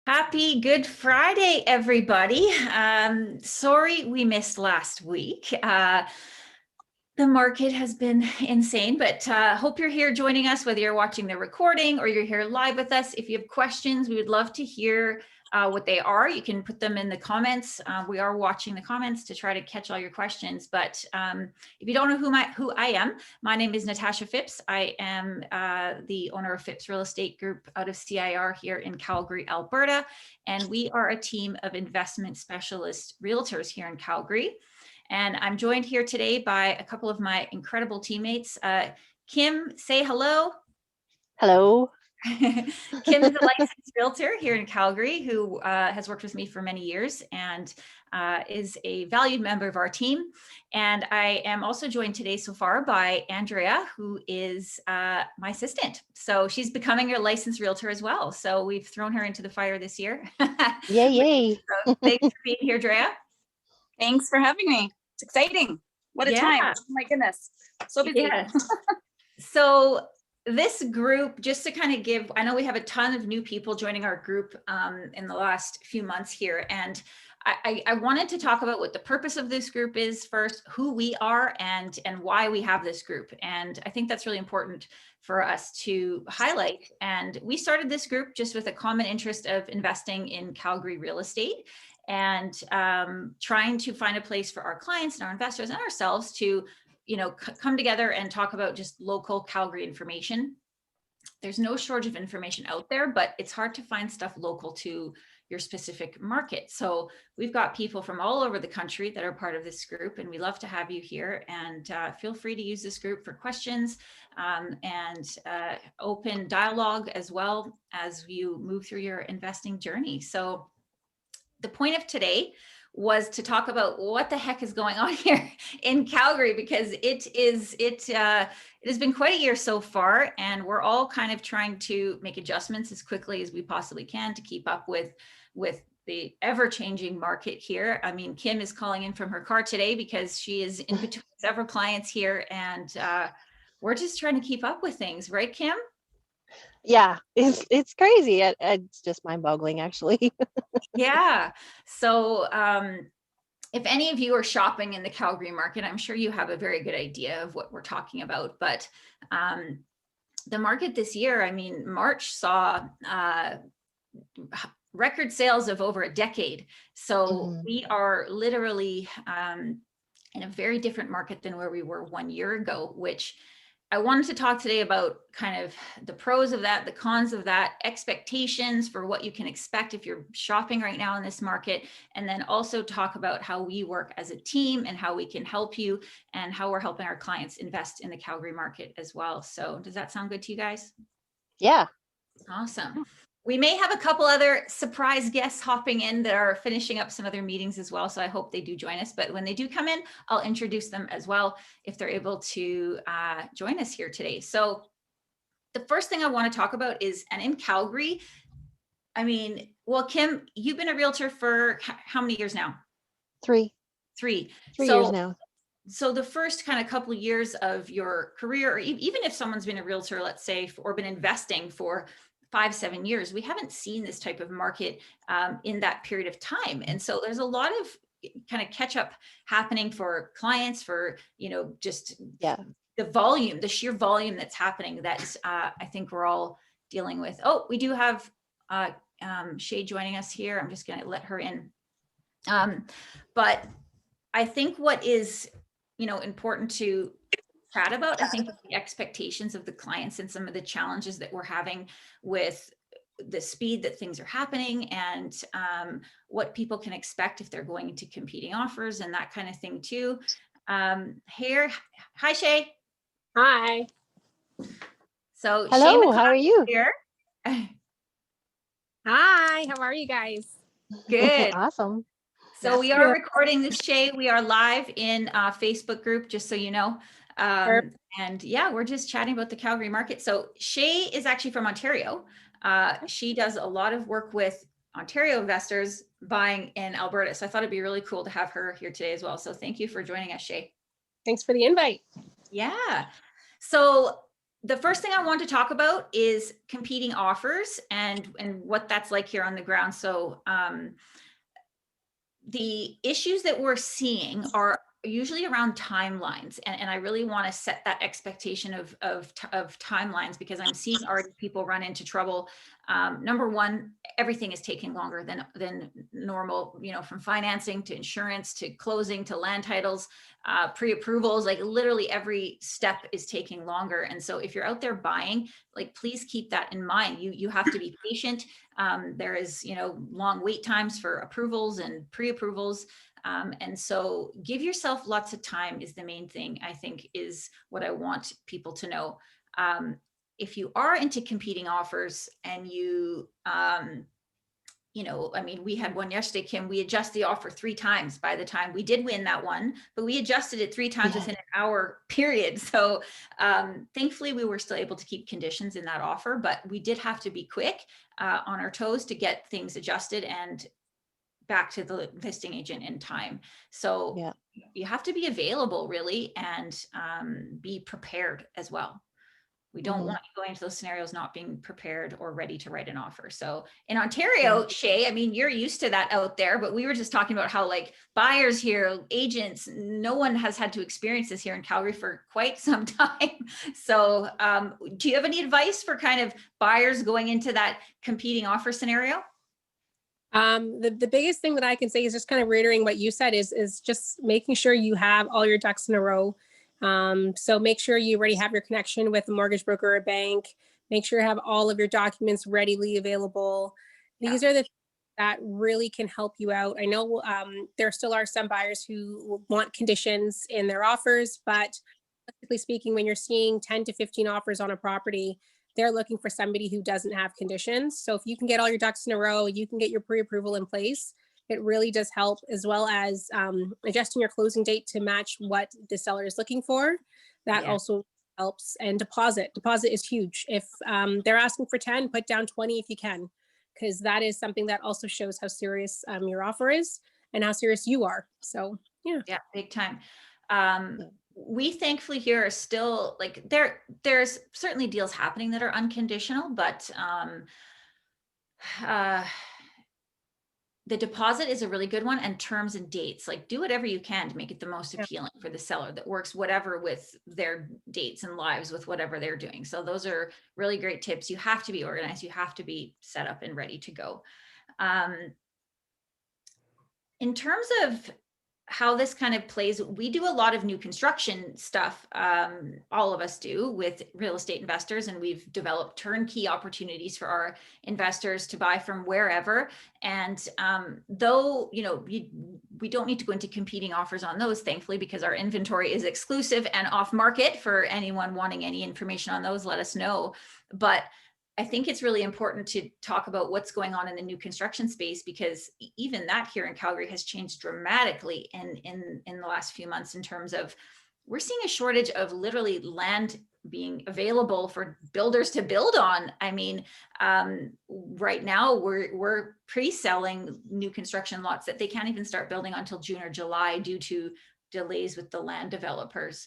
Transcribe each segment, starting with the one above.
Happy Good Friday, everybody. Sorry we missed last week. The market has been insane, but hope you're here joining us, whether you're watching the recording or you're here live with us. If you have questions, we would love to hear what they are. You can put them in the comments. We are watching the comments to try to catch all your questions. But if you don't know who I am, my name is Natasha Phipps. I am the owner of Phipps Real Estate Group out of CIR here in Calgary, Alberta. And we are a team of investment specialist realtors here in Calgary. And I'm joined here today by a couple of my incredible teammates. Kim, say hello. Hello. Kim is a licensed realtor here in Calgary who has worked with me for many years and is a valued member of our team. And I am also joined today so far by Andrea, who is my assistant. So she's becoming a licensed realtor as well. So we've thrown her into the fire this year. Yay, yay. So thanks for being here, Andrea. Thanks for having me. It's exciting. What a time. Oh my goodness. So busy. Yes. So this group, just to kind of give, I know we have a ton of new people joining our group in the last few months here. And I wanted to talk about what the purpose of this group is first, who we are and why we have this group. And I think that's really important for us to highlight. And we started this group just with a common interest of investing in Calgary real estate and trying to find a place for our clients and our investors and ourselves to, come together and talk about just local Calgary information. There's no shortage of information out there, but it's hard to find stuff local to your specific market. So we've got people from all over the country that are part of this group, and we love to have you here. And feel free to use this group for questions and open dialogue as well as you move through your investing journey. So the point of today was to talk about what the heck is going on here in Calgary, because it has been quite a year so far, and we're all kind of trying to make adjustments as quickly as we possibly can to keep up with the ever-changing market here. I mean, Kim is calling in from her car today because she is in between several clients here, and we're just trying to keep up with things, right, Kim? Yeah, it's crazy. It's just mind-boggling, actually. Yeah. So if any of you are shopping in the Calgary market, I'm sure you have a very good idea of what we're talking about. But the market this year, I mean, March saw record sales of over a decade. So we are literally in a very different market than where we were 1 year ago, which I wanted to talk today about kind of the pros of that, the cons of that, expectations for what you can expect if you're shopping right now in this market, and then also talk about how we work as a team and how we can help you and how we're helping our clients invest in the Calgary market as well. So does that sound good to you guys? Yeah. Awesome. We may have a couple other surprise guests hopping in that are finishing up some other meetings as well. So I hope they do join us. But when they do come in, I'll introduce them as well if they're able to join us here today. So the first thing I want to talk about is, and in Calgary, I mean, well, Kim, you've been a realtor for how many years now? Three years now. So the first kind of couple of years of your career, or even if someone's been a realtor, let's say, or been investing for 5-7 years, we haven't seen this type of market in that period of time. And so there's a lot of kind of catch up happening for clients, for, just the volume, the sheer volume that's happening that I think we're all dealing with. Oh, we do have Shay joining us here. I'm just going to let her in. But I think what is, important to chat about, I think, the expectations of the clients and some of the challenges that we're having with the speed that things are happening, and what people can expect if they're going into competing offers and that kind of thing too. Here, hi Shay. Hi. So hello, how are you? Here. Hi, how are you guys? Good. Awesome. So we are recording this, Shay. We are live in a Facebook group, just so you know. And yeah, we're just chatting about the Calgary market. So Shay is actually from Ontario. She does a lot of work with Ontario investors buying in Alberta. So I thought it'd be really cool to have her here today as well. So thank you for joining us, Shay. Thanks for the invite. Yeah. So the first thing I want to talk about is competing offers and what that's like here on the ground. So the issues that we're seeing are usually around timelines, and I really want to set that expectation of timelines, because I'm seeing already people run into trouble. Number one, everything is taking longer than normal, you know, from financing to insurance to closing to land titles, pre-approvals, like literally every step is taking longer. And so if you're out there buying, like, please keep that in mind. You have to be patient. There is, you know, long wait times for approvals and pre-approvals. And so give yourself lots of time is the main thing, I think, is what I want people to know. If you are into competing offers and you know, I mean, we had one yesterday, Kim, we adjust the offer 3 times by the time we did win that one, but we adjusted it 3 times within an hour period. So thankfully we were still able to keep conditions in that offer, but we did have to be quick on our toes to get things adjusted and back to the listing agent in time. So Yeah. you have to be available really, and be prepared as well. We don't want you going into those scenarios not being prepared or ready to write an offer. So in Ontario, Shay, I mean, you're used to that out there, but we were just talking about how, like, buyers here, agents, no one has had to experience this here in Calgary for quite some time. So do you have any advice for kind of buyers going into that competing offer scenario? The biggest thing that I can say is just kind of reiterating what you said is just making sure you have all your ducks in a row. So make sure you already have your connection with a mortgage broker or bank. Make sure you have all of your documents readily available. These are the things that really can help you out. I know there still are some buyers who want conditions in their offers, but typically speaking, when you're seeing 10 to 15 offers on a property, they're looking for somebody who doesn't have conditions. So if you can get all your ducks in a row, you can get your pre-approval in place. It really does help, as well as adjusting your closing date to match what the seller is looking for. That also helps. And deposit is huge. If they're asking for 10, put down 20 if you can, because that is something that also shows how serious your offer is and how serious you are. So yeah, big time. We thankfully here are still, like, there's certainly deals happening that are unconditional, but the deposit is a really good one, and terms and dates, like, do whatever you can to make it the most appealing for the seller that works whatever with their dates and lives with whatever they're doing. So those are really great tips. You have to be organized. You have to be set up and ready to go. In terms of how this kind of plays, we do a lot of new construction stuff. All of us do with real estate investors, and we've developed turnkey opportunities for our investors to buy from wherever. And though, you know, we don't need to go into competing offers on those, thankfully, because our inventory is exclusive and off market. For anyone wanting any information on those, let us know. But I think it's really important to talk about what's going on in the new construction space, because even that here in Calgary has changed dramatically in the last few months, in terms of, we're seeing a shortage of literally land being available for builders to build on. I mean, right now we're pre-selling new construction lots that they can't even start building until June or July due to delays with the land developers.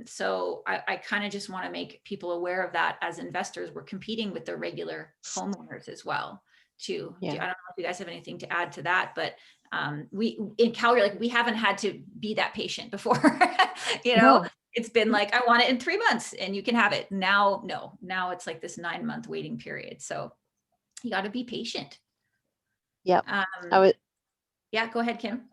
So I kind of just want to make people aware of that. As investors, we're competing with the regular homeowners as well too. I don't know if you guys have anything to add to that, but we in Calgary, like, we haven't had to be that patient before. You know, it's been like, I want it in 3 months and you can have it. Now it's like this 9-month waiting period. So you got to be patient. Yeah. Go ahead, Kim.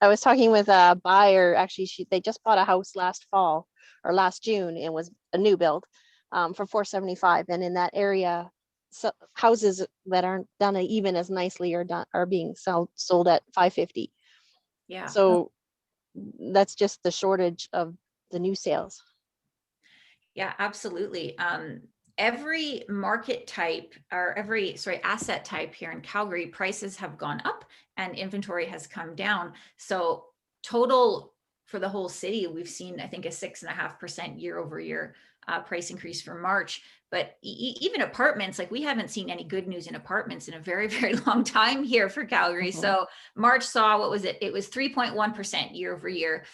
I was talking with a buyer. Actually, they just bought a house last fall or last June. It was a new build for $475, and in that area, so houses that aren't done even as nicely are being sold at $550. Yeah. So that's just the shortage of the new sales. Yeah, absolutely. Every market type, or asset type here in Calgary, prices have gone up and inventory has come down. So total for the whole city, we've seen, I think, a 6.5% year over year price increase for March. But even apartments, like, we haven't seen any good news in apartments in a very, very long time here for Calgary. So March saw, what was it? It was 3.1% year over year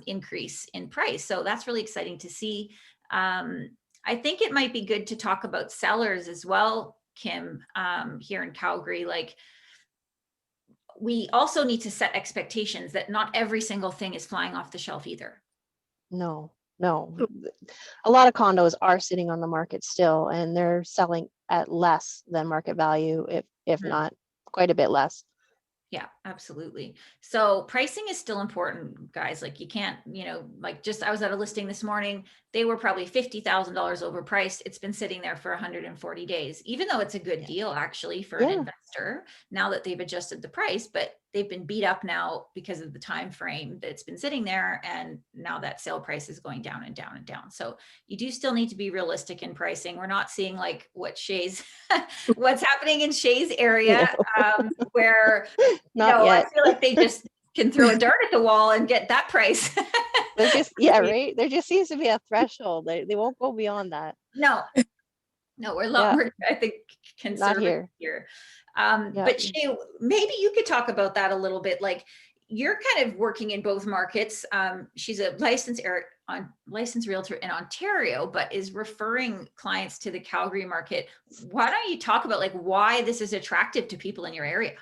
increase in price. So that's really exciting to see. I think it might be good to talk about sellers as well, Kim, here in Calgary. Like, we also need to set expectations that not every single thing is flying off the shelf either. No, no. A lot of condos are sitting on the market still, and they're selling at less than market value, if Mhm. not quite a bit less. Yeah, absolutely. So pricing is still important, guys. Like, you can't, like, just, I was at a listing this morning. They were probably $50,000 overpriced. It's been sitting there for 140 days, even though it's a good deal actually for an Yeah. investor now that they've adjusted the price, but they've been beat up now because of the time frame that it's been sitting there. And now that sale price is going down and down and down. So you do still need to be realistic in pricing. We're not seeing like what Shay's, what's happening in Shay's area, where Not I yet. feel like they just can throw a dart at the wall and get that price. There's just, yeah, right. There just seems to be a threshold. They won't go beyond that. No, we're Yeah. we're, I think, Not conservative here. Yeah. But Shay, maybe you could talk about that a little bit. Like, you're kind of working in both markets. She's a licensed realtor in Ontario, but is referring clients to the Calgary market. Why don't you talk about like why this is attractive to people in your area?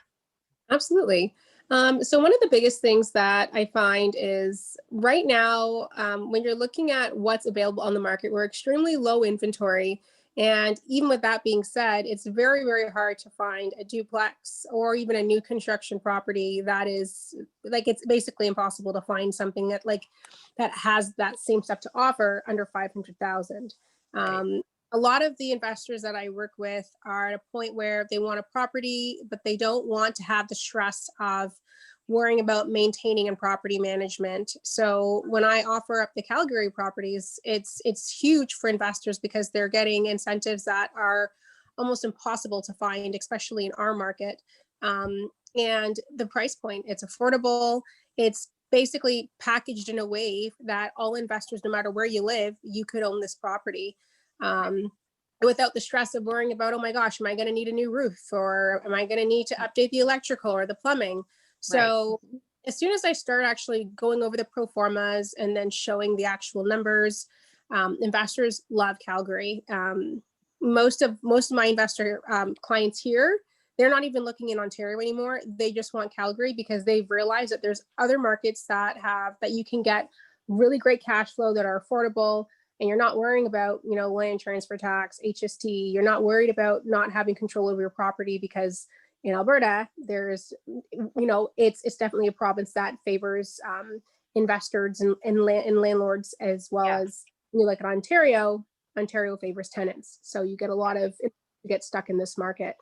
Absolutely. So one of the biggest things that I find is right now, when you're looking at what's available on the market, we're extremely low inventory. And even with that being said, it's very, very hard to find a duplex or even a new construction property that is like, it's basically impossible to find something that that has that same stuff to offer under 500,000. Right. A lot of the investors that I work with are at a point where they want a property, but they don't want to have the stress of worrying about maintaining and property management. So when I offer up the Calgary properties, it's huge for investors because they're getting incentives that are almost impossible to find, especially in our market. And the price point, it's affordable. It's basically packaged in a way that all investors, no matter where you live, you could own this property. Without the stress of worrying about, oh my gosh, am I going to need a new roof, or am I going to need to update the electrical or the plumbing? So as soon as I start actually going over the pro formas and then showing the actual numbers, investors love Calgary. Most of my investor clients here, they're not even looking in Ontario anymore. They just want Calgary because they've realized that there's other markets that you can get really great cash flow that are affordable. And you're not worrying about, land transfer tax, HST. You're not worried about not having control over your property because in Alberta, there's, it's definitely a province that favors investors and landlords as well as, like in Ontario favors tenants. So you get a lot of, you get stuck in this market.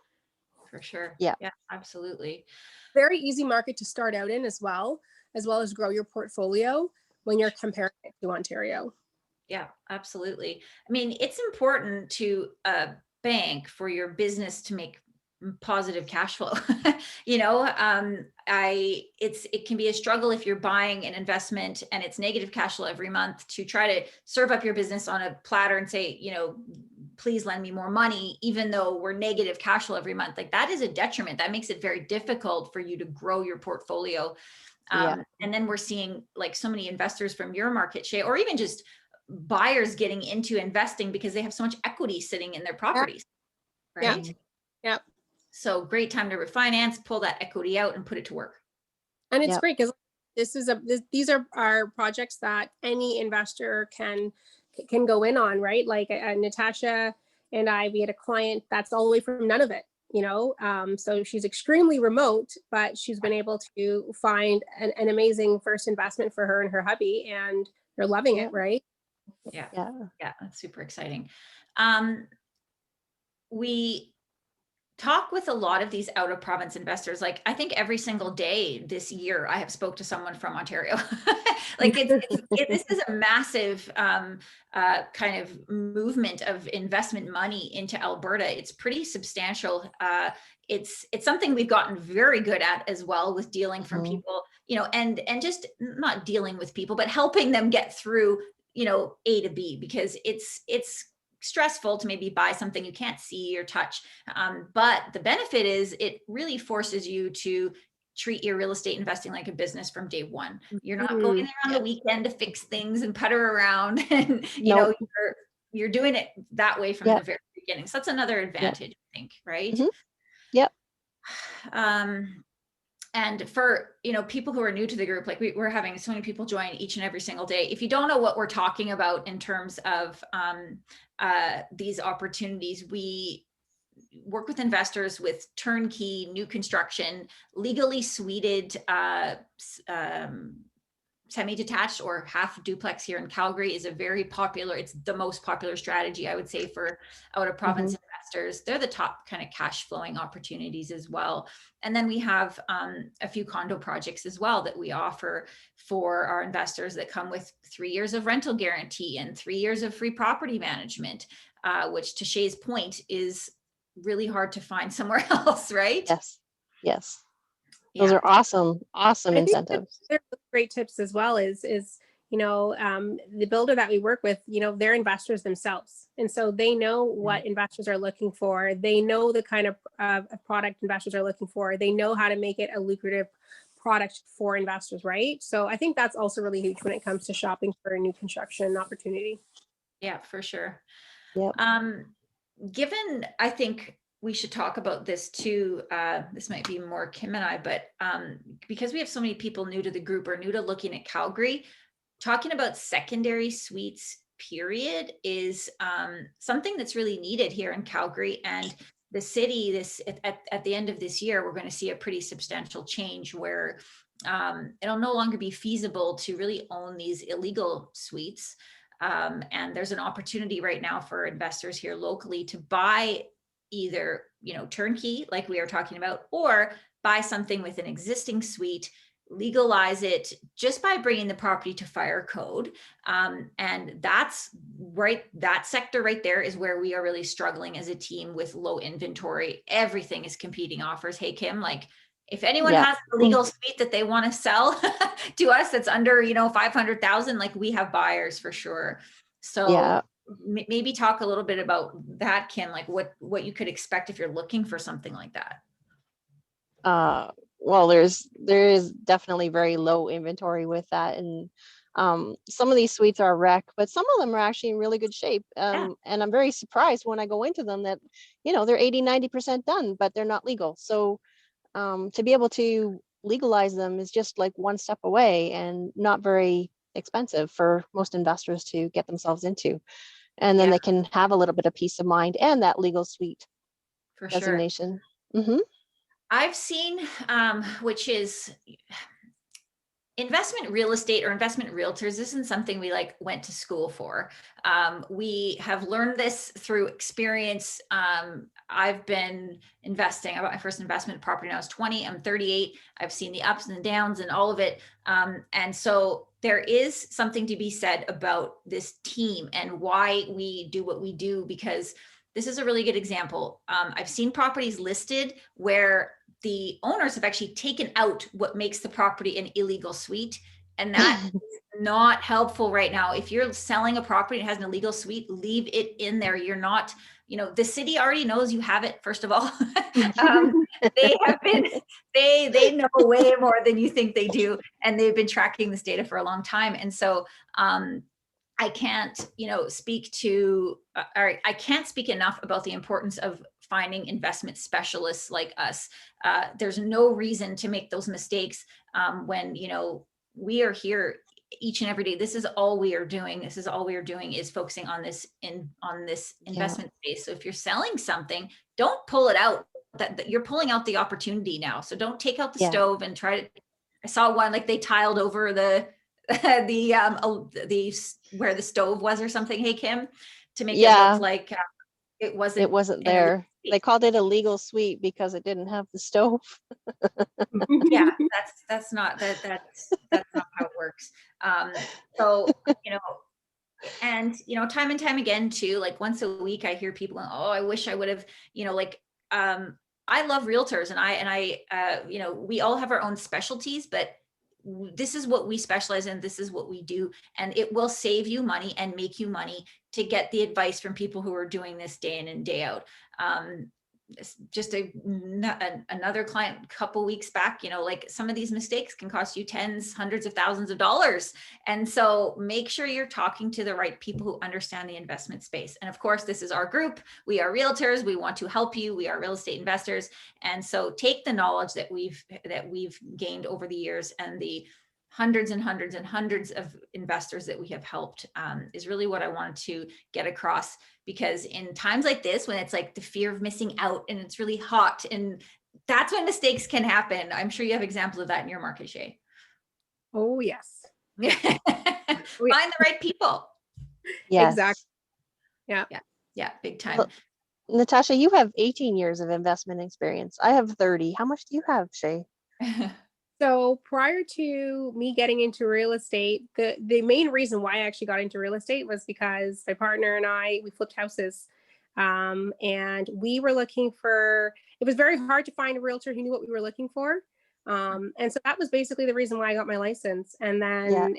For sure. Yeah. Yeah, absolutely. Very easy market to start out in as well as grow your portfolio when you're comparing it to Ontario. Yeah, absolutely. I mean, it's important to a bank for your business to make positive cash flow. It can be a struggle if you're buying an investment and it's negative cash flow every month to try to serve up your business on a platter and say, please lend me more money, even though we're negative cash flow every month. Like, that is a detriment. That makes it very difficult for you to grow your portfolio. And then we're seeing like so many investors from your market, Shay, or even just buyers getting into investing because they have so much equity sitting in their properties, right? Yeah. So great time to refinance, pull that equity out and put it to work. And it's great because these are projects that any investor can go in on, right? Like Natasha and we had a client that's all the way from none of it, so she's extremely remote, but she's been able to find an amazing first investment for her and her hubby, and they're loving it, right? Yeah, that's super exciting. We talk with a lot of these out of province investors. Like, I think every single day this year I have spoke to someone from Ontario. Like, this is a massive kind of movement of investment money into Alberta. It's pretty substantial. It's something we've gotten very good at as well, with dealing from people, and just not dealing with people, but helping them get through, A to B, because it's stressful to maybe buy something you can't see or touch. But the benefit is it really forces you to treat your real estate investing like a business from day one. You're not going there on the weekend to fix things and putter around and, you're doing it that way from Yep. the very beginning. So that's another advantage, I think, right? Mhm. Yep. And for, people who are new to the group, like we're having so many people join each and every single day. If you don't know what we're talking about in terms of these opportunities, we work with investors with turnkey, new construction, legally suited, semi-detached or half duplex here in Calgary is a very popular, it's the most popular strategy, I would say, for out of province investors. They're the top kind of cash flowing opportunities as well. And then we have a few condo projects as well that we offer for our investors that come with 3 years of rental guarantee and 3 years of free property management, which, to Shay's point, is really hard to find somewhere else, right? Yes. Yes. Those are awesome I think incentives. they're great tips as well. Is the builder that we work with, they're investors themselves, and so they know what investors are looking for. They know the kind of product investors are looking for. They know how to make it a lucrative product for investors, right? So I think that's also really huge when it comes to shopping for a new construction opportunity. Yeah, for sure. Yep. Given, I think we should talk about this too. This might be more Kim and I, but because we have so many people new to the group or new to looking at Calgary, talking about secondary suites, period, is something that's really needed here in Calgary. And the city, at the end of this year, we're going to see a pretty substantial change where it'll no longer be feasible to really own these illegal suites. And there's an opportunity right now for investors here locally to buy either, turnkey, like we are talking about, or buy something with an existing suite, legalize it just by bringing the property to fire code. And that's right. That sector right there is where we are really struggling as a team with low inventory. Everything is competing offers. Hey, Kim, like, if anyone has a legal suite that they want to sell to us that's under, 500,000, like, we have buyers for sure. So maybe talk a little bit about that, Kim, like what you could expect if you're looking for something like that. Well, there is definitely very low inventory with that. And some of these suites are a wreck, but some of them are actually in really good shape. And I'm very surprised when I go into them that, they're 80-90% done, but they're not legal. So to be able to legalize them is just like one step away and not very expensive for most investors to get themselves into. And then they can have a little bit of peace of mind and that legal suite for designation. Sure. I've seen, which is investment real estate or investment realtors isn't something we went to school for. We have learned this through experience. I've been investing. I bought my first investment property when I was 20. I'm 38. I've seen the ups and downs and all of it. And so there is something to be said about this team and why we do what we do, because this is a really good example. I've seen properties listed where the owners have actually taken out what makes the property an illegal suite. And that is not helpful right now. If you're selling a property that has an illegal suite, leave it in there. You're not, the city already knows you have it, first of all. They know way more than you think they do. And they've been tracking this data for a long time. And so, I can't, speak to, or I can't speak enough about the importance of finding investment specialists like us. There's no reason to make those mistakes when, we are here each and every day. This is all we are doing. This is all we are doing is focusing on this investment space. So if you're selling something, don't pull it out. That you're pulling out the opportunity now. So don't take out the stove and try to. I saw one like they tiled over the where the stove was or something. Hey, Kim, to make it look like it wasn't there. They called it a legal suite because it didn't have the stove. Yeah, that's not not how it works. So and time and time again too, like once a week I hear people going, oh, I wish I would have, I love realtors and I we all have our own specialties, but this is what we specialize in. This is what we do. And it will save you money and make you money to get the advice from people who are doing this day in and day out. just another client a couple weeks back, you know, like some of these mistakes can cost you tens, hundreds of thousands of dollars. And so make sure you're talking to the right people who understand the investment space. And of course, this is our group. We are realtors. We want to help you. We are real estate investors. And so take the knowledge that we've gained over the years and the hundreds and hundreds and hundreds of investors that we have helped is really what I wanted to get across. Because in times like this, when it's like the fear of missing out and it's really hot, and that's when mistakes can happen. I'm sure you have examples of that in your market, Shay. Oh, yes. Find the right people. Yes. Exactly. Yeah. Yeah, big time. Well, Natasha, you have 18 years of investment experience. I have 30. How much do you have, Shay? So prior to me getting into real estate, the main reason why I actually got into real estate was because my partner and I, we flipped houses. And we were looking for, it was very hard to find a realtor who knew what we were looking for. And so that was basically the reason why I got my license. And then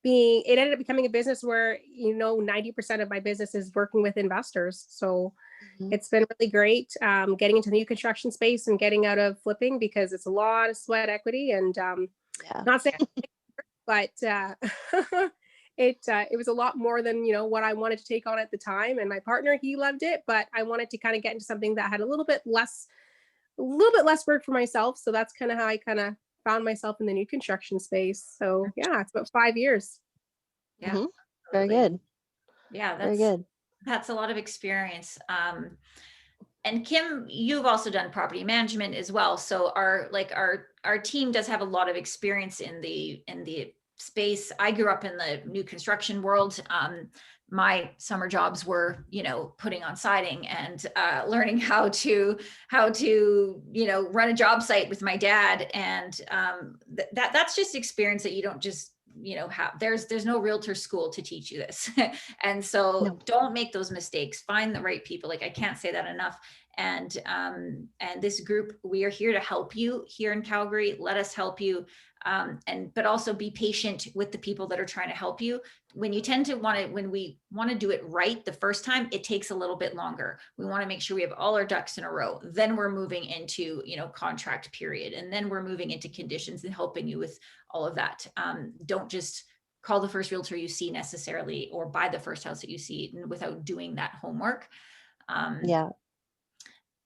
it ended up becoming a business where, you know, 90% of my business is working with investors. So it's been really great getting into the new construction space and getting out of flipping, because it's a lot of sweat equity and not saying, but it was a lot more than, you know, what I wanted to take on at the time. And my partner, he loved it, but I wanted to kind of get into something that had a little bit less work for myself. So that's kind of how I kind of found myself in the new construction space. So yeah, it's about 5 years. Yeah. Very good. Yeah, Very good. that's a lot of experience. And Kim, you've also done property management as well. So our team does have a lot of experience in the space. I grew up in the new construction world. My summer jobs were, you know, putting on siding and learning how to, you know, run a job site with my dad. And that's just experience that you don't just, you know, have. There's no realtor school to teach you this. And so don't make those mistakes. Find the right people. Like, I can't say that enough. And this group, we are here to help you here in Calgary. Let us help you. But also be patient with the people that are trying to help you. When we want to do it right the first time, it takes a little bit longer. We want to make sure we have all our ducks in a row. Then we're moving into, you know, contract period. And then we're moving into conditions and helping you with all of that. Don't just call the first realtor you see necessarily, or buy the first house that you see without doing that homework.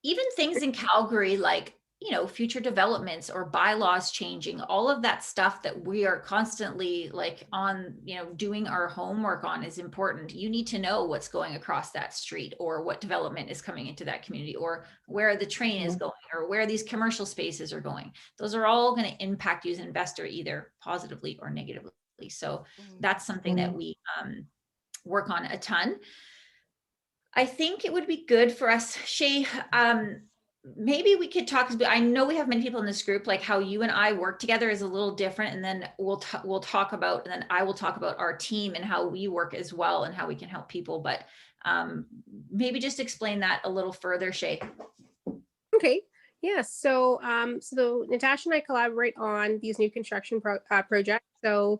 Even things in Calgary, like, you know, future developments or bylaws changing, all of that stuff that we are constantly like on, you know, doing our homework on is important. You need to know what's going across that street, or what development is coming into that community, or where the train is going, or where these commercial spaces are going. Those are all going to impact you as an investor, either positively or negatively. So that's something that we work on a ton. I think it would be good for us, Shay, maybe we could talk. I know we have many people in this group, like how you and I work together is a little different. And then we'll talk about, and then I will talk about our team and how we work as well and how we can help people. But maybe just explain that a little further, Shay. Okay. Yeah. So, so Natasha and I collaborate on these new construction projects. So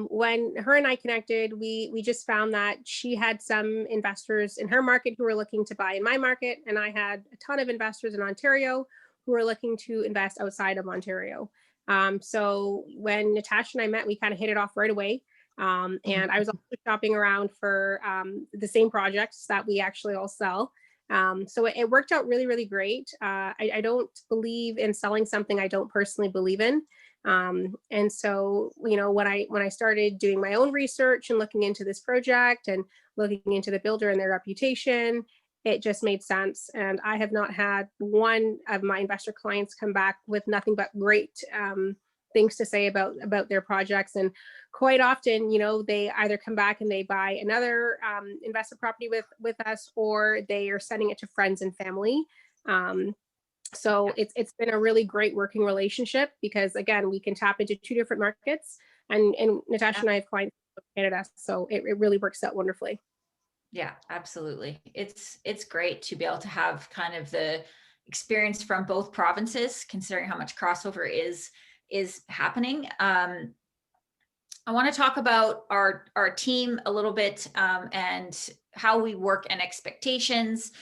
when her and I connected, we just found that she had some investors in her market who were looking to buy in my market, and I had a ton of investors in Ontario who were looking to invest outside of Ontario. So when Natasha and I met, we kind of hit it off right away. And I was also shopping around for the same projects that we actually all sell. So it worked out really, really great. I don't believe in selling something I don't personally believe in. And so, you know, when I started doing my own research and looking into this project and looking into the builder and their reputation, it just made sense. And I have not had one of my investor clients come back with nothing but great things to say about their projects. And quite often, you know, they either come back and they buy another investment property with us, or they are sending it to friends and family. So it's been a really great working relationship, because again, we can tap into two different markets, and Natasha and I have clients in Canada, so it really works out wonderfully. Yeah, absolutely. It's great to be able to have kind of the experience from both provinces, considering how much crossover is happening. I want to talk about our team a little bit, and how we work and expectations.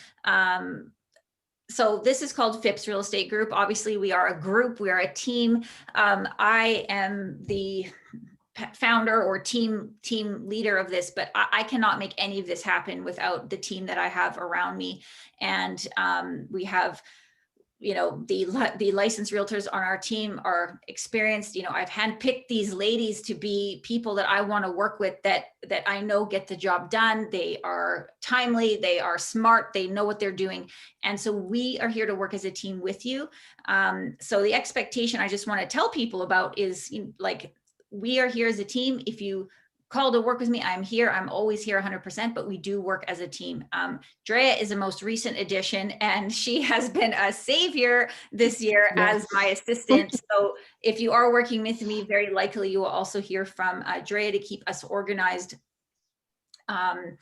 So this is called Phipps Real Estate Group. Obviously, we are a group, we are a team. I am the founder or team leader of this, but I cannot make any of this happen without the team that I have around me. And we have, you know, the licensed realtors on our team are experienced. You know, I've handpicked these ladies to be people that I want to work with, that I know get the job done. They are timely, they are smart, they know what they're doing. And so we are here to work as a team with you. So the expectation I just want to tell people about is, you know, like, we are here as a team. If you call to work with me, I'm here. I'm always here 100%, but we do work as a team. Drea is the most recent addition, and she has been a savior this year as my assistant. So if you are working with me, very likely you will also hear from Drea to keep us organized. I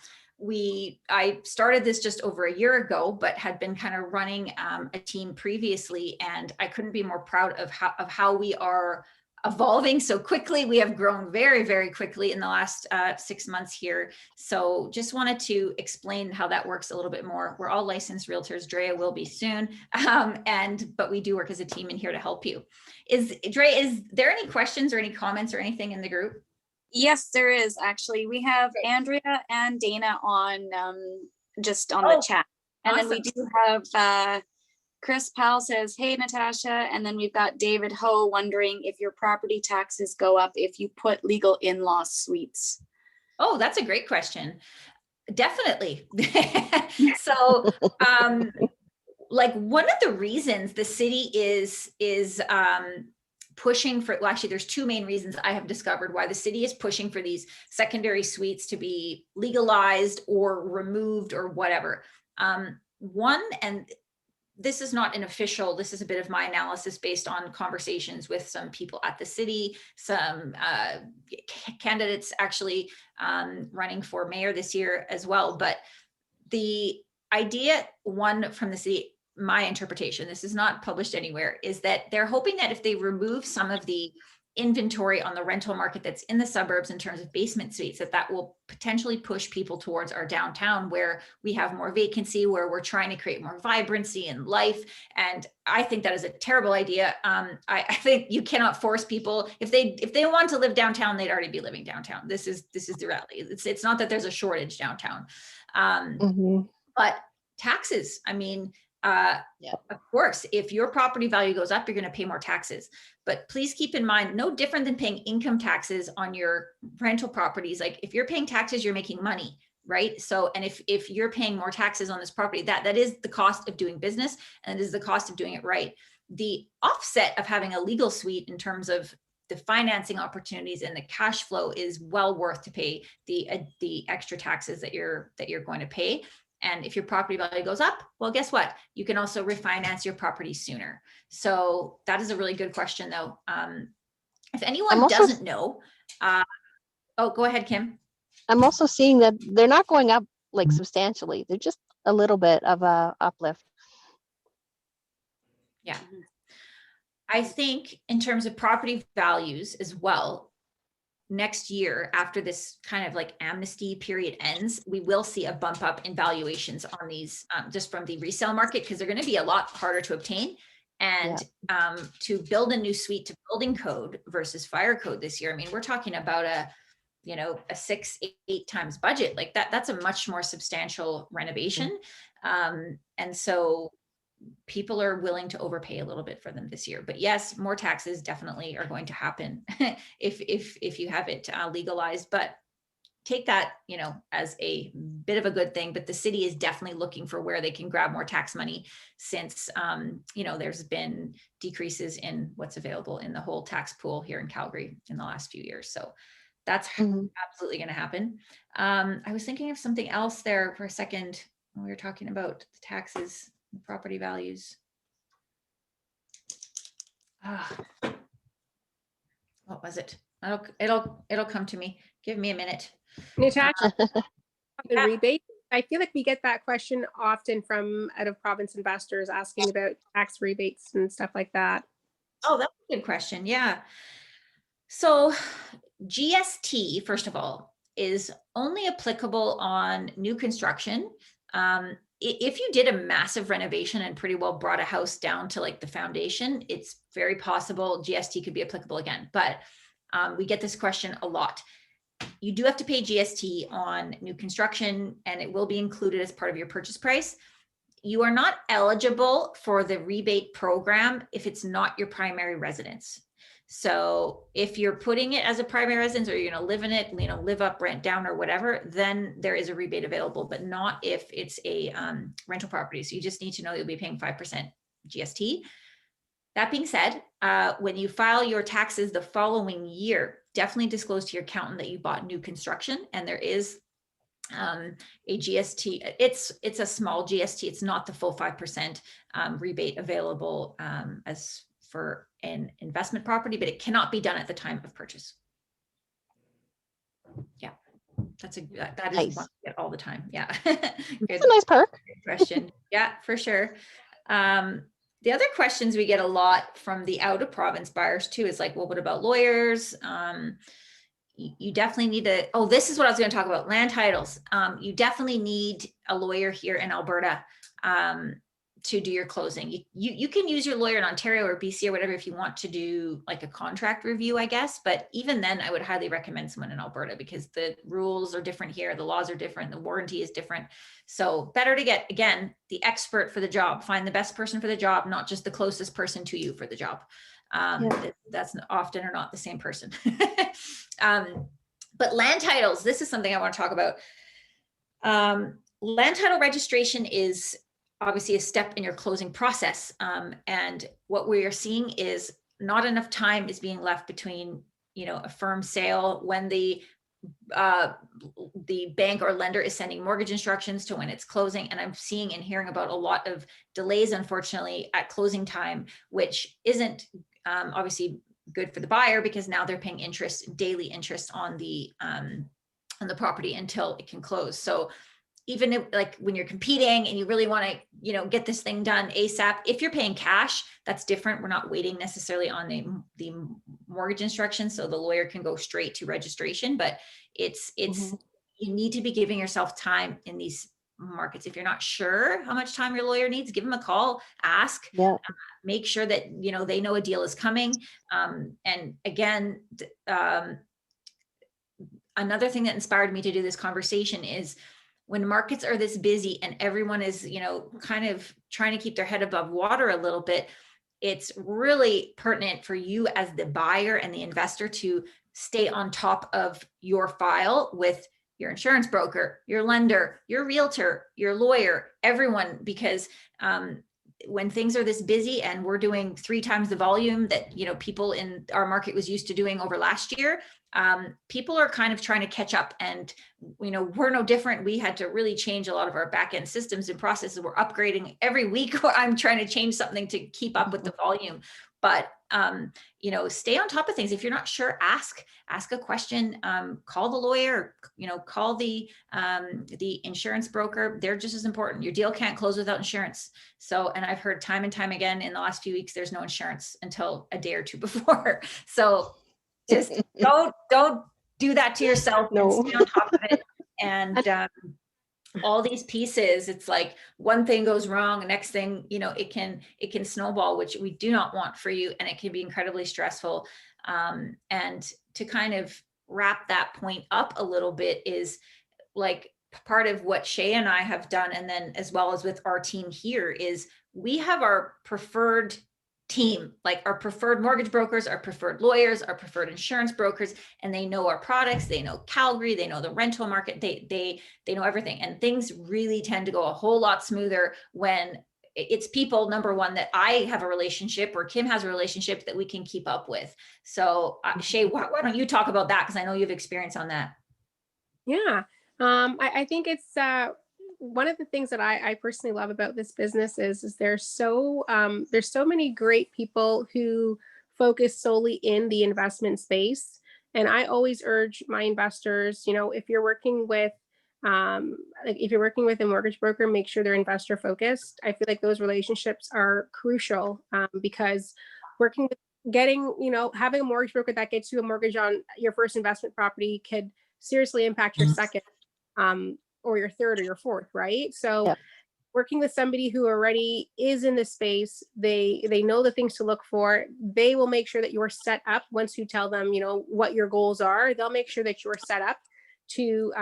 started this just over a year ago, but had been kind of running a team previously, and I couldn't be more proud of how we are evolving so quickly. We have grown very, very quickly in the last 6 months here. So just wanted to explain how that works a little bit more. We're all licensed realtors. Drea will be soon. But we do work as a team and here to help you. Drea, is there any questions or any comments or anything in the group? Yes, there is actually. We have Andrea and Dana on just on Oh, the chat. And then we awesome. do have Chris Powell says, hey, Natasha. And then we've got David Ho wondering if your property taxes go up if you put legal in-law suites. Oh, that's a great question. Definitely. So, like, one of the reasons the city is pushing for, well, actually there's two main reasons I have discovered why the city is pushing for these secondary suites to be legalized or removed or whatever. One, and this is not an official, this is a bit of my analysis based on conversations with some people at the city, some candidates actually running for mayor this year as well. But the idea, one from the city, my interpretation, this is not published anywhere, is that they're hoping that if they remove some of the inventory on the rental market that's in the suburbs in terms of basement suites, that will potentially push people towards our downtown, where we have more vacancy, where we're trying to create more vibrancy and life. And I think that is a terrible idea. I think you cannot force people. If they want to live downtown, they'd already be living downtown. This is the reality. It's not that there's a shortage downtown. But taxes, I mean, of course, if your property value goes up, you're going to pay more taxes. But please keep in mind, no different than paying income taxes on your rental properties. Like, if you're paying taxes, you're making money, right? So, and if you're paying more taxes on this property, that is the cost of doing business, and it is the cost of doing it right. The offset of having a legal suite in terms of the financing opportunities and the cash flow is well worth to pay the extra taxes that you're going to pay. And if your property value goes up, well, guess what? You can also refinance your property sooner. So that is a really good question, though. If anyone doesn't know, oh, go ahead, Kim. I'm also seeing that they're not going up like substantially. They're just a little bit of a uplift. Yeah. I think in terms of property values as well, next year, after this kind of like amnesty period ends, we will see a bump up in valuations on these just from the resale market, because they're going to be a lot harder to obtain. And to build a new suite to building code versus fire code this year, I mean, we're talking about a 6-8 times budget. Like that's a much more substantial renovation. And so people are willing to overpay a little bit for them this year. But yes, more taxes definitely are going to happen if you have it legalized. But take that, as a bit of a good thing. But the city is definitely looking for where they can grab more tax money, since there's been decreases in what's available in the whole tax pool here in Calgary in the last few years. So that's absolutely going to happen. I was thinking of something else there for a second when we were talking about the taxes, the property values. What was it? It'll come to me. Give me a minute. Natasha, the rebate. I feel like we get that question often from out of province investors asking about tax rebates and stuff like that. Oh, that's a good question. Yeah. So GST, first of all, is only applicable on new construction. if you did a massive renovation and pretty well brought a house down to like the foundation, it's very possible GST could be applicable again. But we get this question a lot. You do have to pay GST on new construction, and it will be included as part of your purchase price. You are not eligible for the rebate program if it's not your primary residence. So if you're putting it as a primary residence, or you're going to live in it, live up, rent down, or whatever, then there is a rebate available, but not if it's a rental property. So you just need to know you'll be paying 5% GST. That being said, when you file your taxes the following year, definitely disclose to your accountant that you bought new construction, and there is a GST. It's a small GST. It's not the full 5% rebate available as for an investment property, but it cannot be done at the time of purchase. Yeah, that is Nice. one we get all the time. Yeah. It's a nice perk. Good question. Yeah, for sure. The other questions we get a lot from the out of province buyers too is like, well, what about lawyers? You definitely need to, oh, this is what I was going to talk about, land titles. You definitely need a lawyer here in Alberta to do your closing. You can use your lawyer in Ontario or BC or whatever if you want to do like a contract review, I guess. But even then, I would highly recommend someone in Alberta because the rules are different here. The laws are different. The warranty is different. So better to get, again, the expert for the job. Find the best person for the job, not just the closest person to you for the job. That's often or not the same person. But land titles, this is something I want to talk about. Land title registration is obviously a step in your closing process. And what we are seeing is not enough time is being left between, a firm sale when the bank or lender is sending mortgage instructions to when it's closing. And I'm seeing and hearing about a lot of delays, unfortunately, at closing time, which isn't obviously good for the buyer because now they're paying interest, daily interest on the property until it can close. So even if, like when you're competing and you really want to, get this thing done ASAP, if you're paying cash, that's different. We're not waiting necessarily on the mortgage instructions. So the lawyer can go straight to registration, but it's you need to be giving yourself time in these markets. If you're not sure how much time your lawyer needs, give them a call, ask, make sure that, they know a deal is coming. And again, another thing that inspired me to do this conversation is when markets are this busy and everyone is, kind of trying to keep their head above water a little bit, it's really pertinent for you as the buyer and the investor to stay on top of your file with your insurance broker, your lender, your realtor, your lawyer, everyone, because when things are this busy and we're doing 3 times the volume that, people in our market was used to doing over last year, people are kind of trying to catch up, and, we're no different. We had to really change a lot of our back end systems and processes. We're upgrading every week. I'm trying to change something to keep up with the volume, but, stay on top of things. If you're not sure, ask a question, call the lawyer, call the insurance broker. They're just as important. Your deal can't close without insurance. So, and I've heard time and time again in the last few weeks, there's no insurance until a day or two before. So just don't do that to yourself. No. And stay on top of it. And, all these pieces, it's like one thing goes wrong, the next thing, it can snowball, which we do not want for you. And it can be incredibly stressful. And to kind of wrap that point up a little bit is like part of what Shay and I have done. And then as well as with our team here is we have our preferred team, like our preferred mortgage brokers, our preferred lawyers, our preferred insurance brokers, and they know our products, they know Calgary, they know the rental market, they know everything. And things really tend to go a whole lot smoother when it's people, number one, that I have a relationship or Kim has a relationship that we can keep up with. So Shay, why don't you talk about that? Because I know you have experience on that. Yeah. I think it's one of the things that I personally love about this business is there's so many great people who focus solely in the investment space. And I always urge my investors, if you're working with a mortgage broker, make sure they're investor focused. I feel like those relationships are crucial because having a mortgage broker that gets you a mortgage on your first investment property could seriously impact your second, or your third or your fourth, right? So working with somebody who already is in the space, they know the things to look for. They will make sure that you're set up. Once you tell them, you know, what your goals are, they'll make sure that you're set up to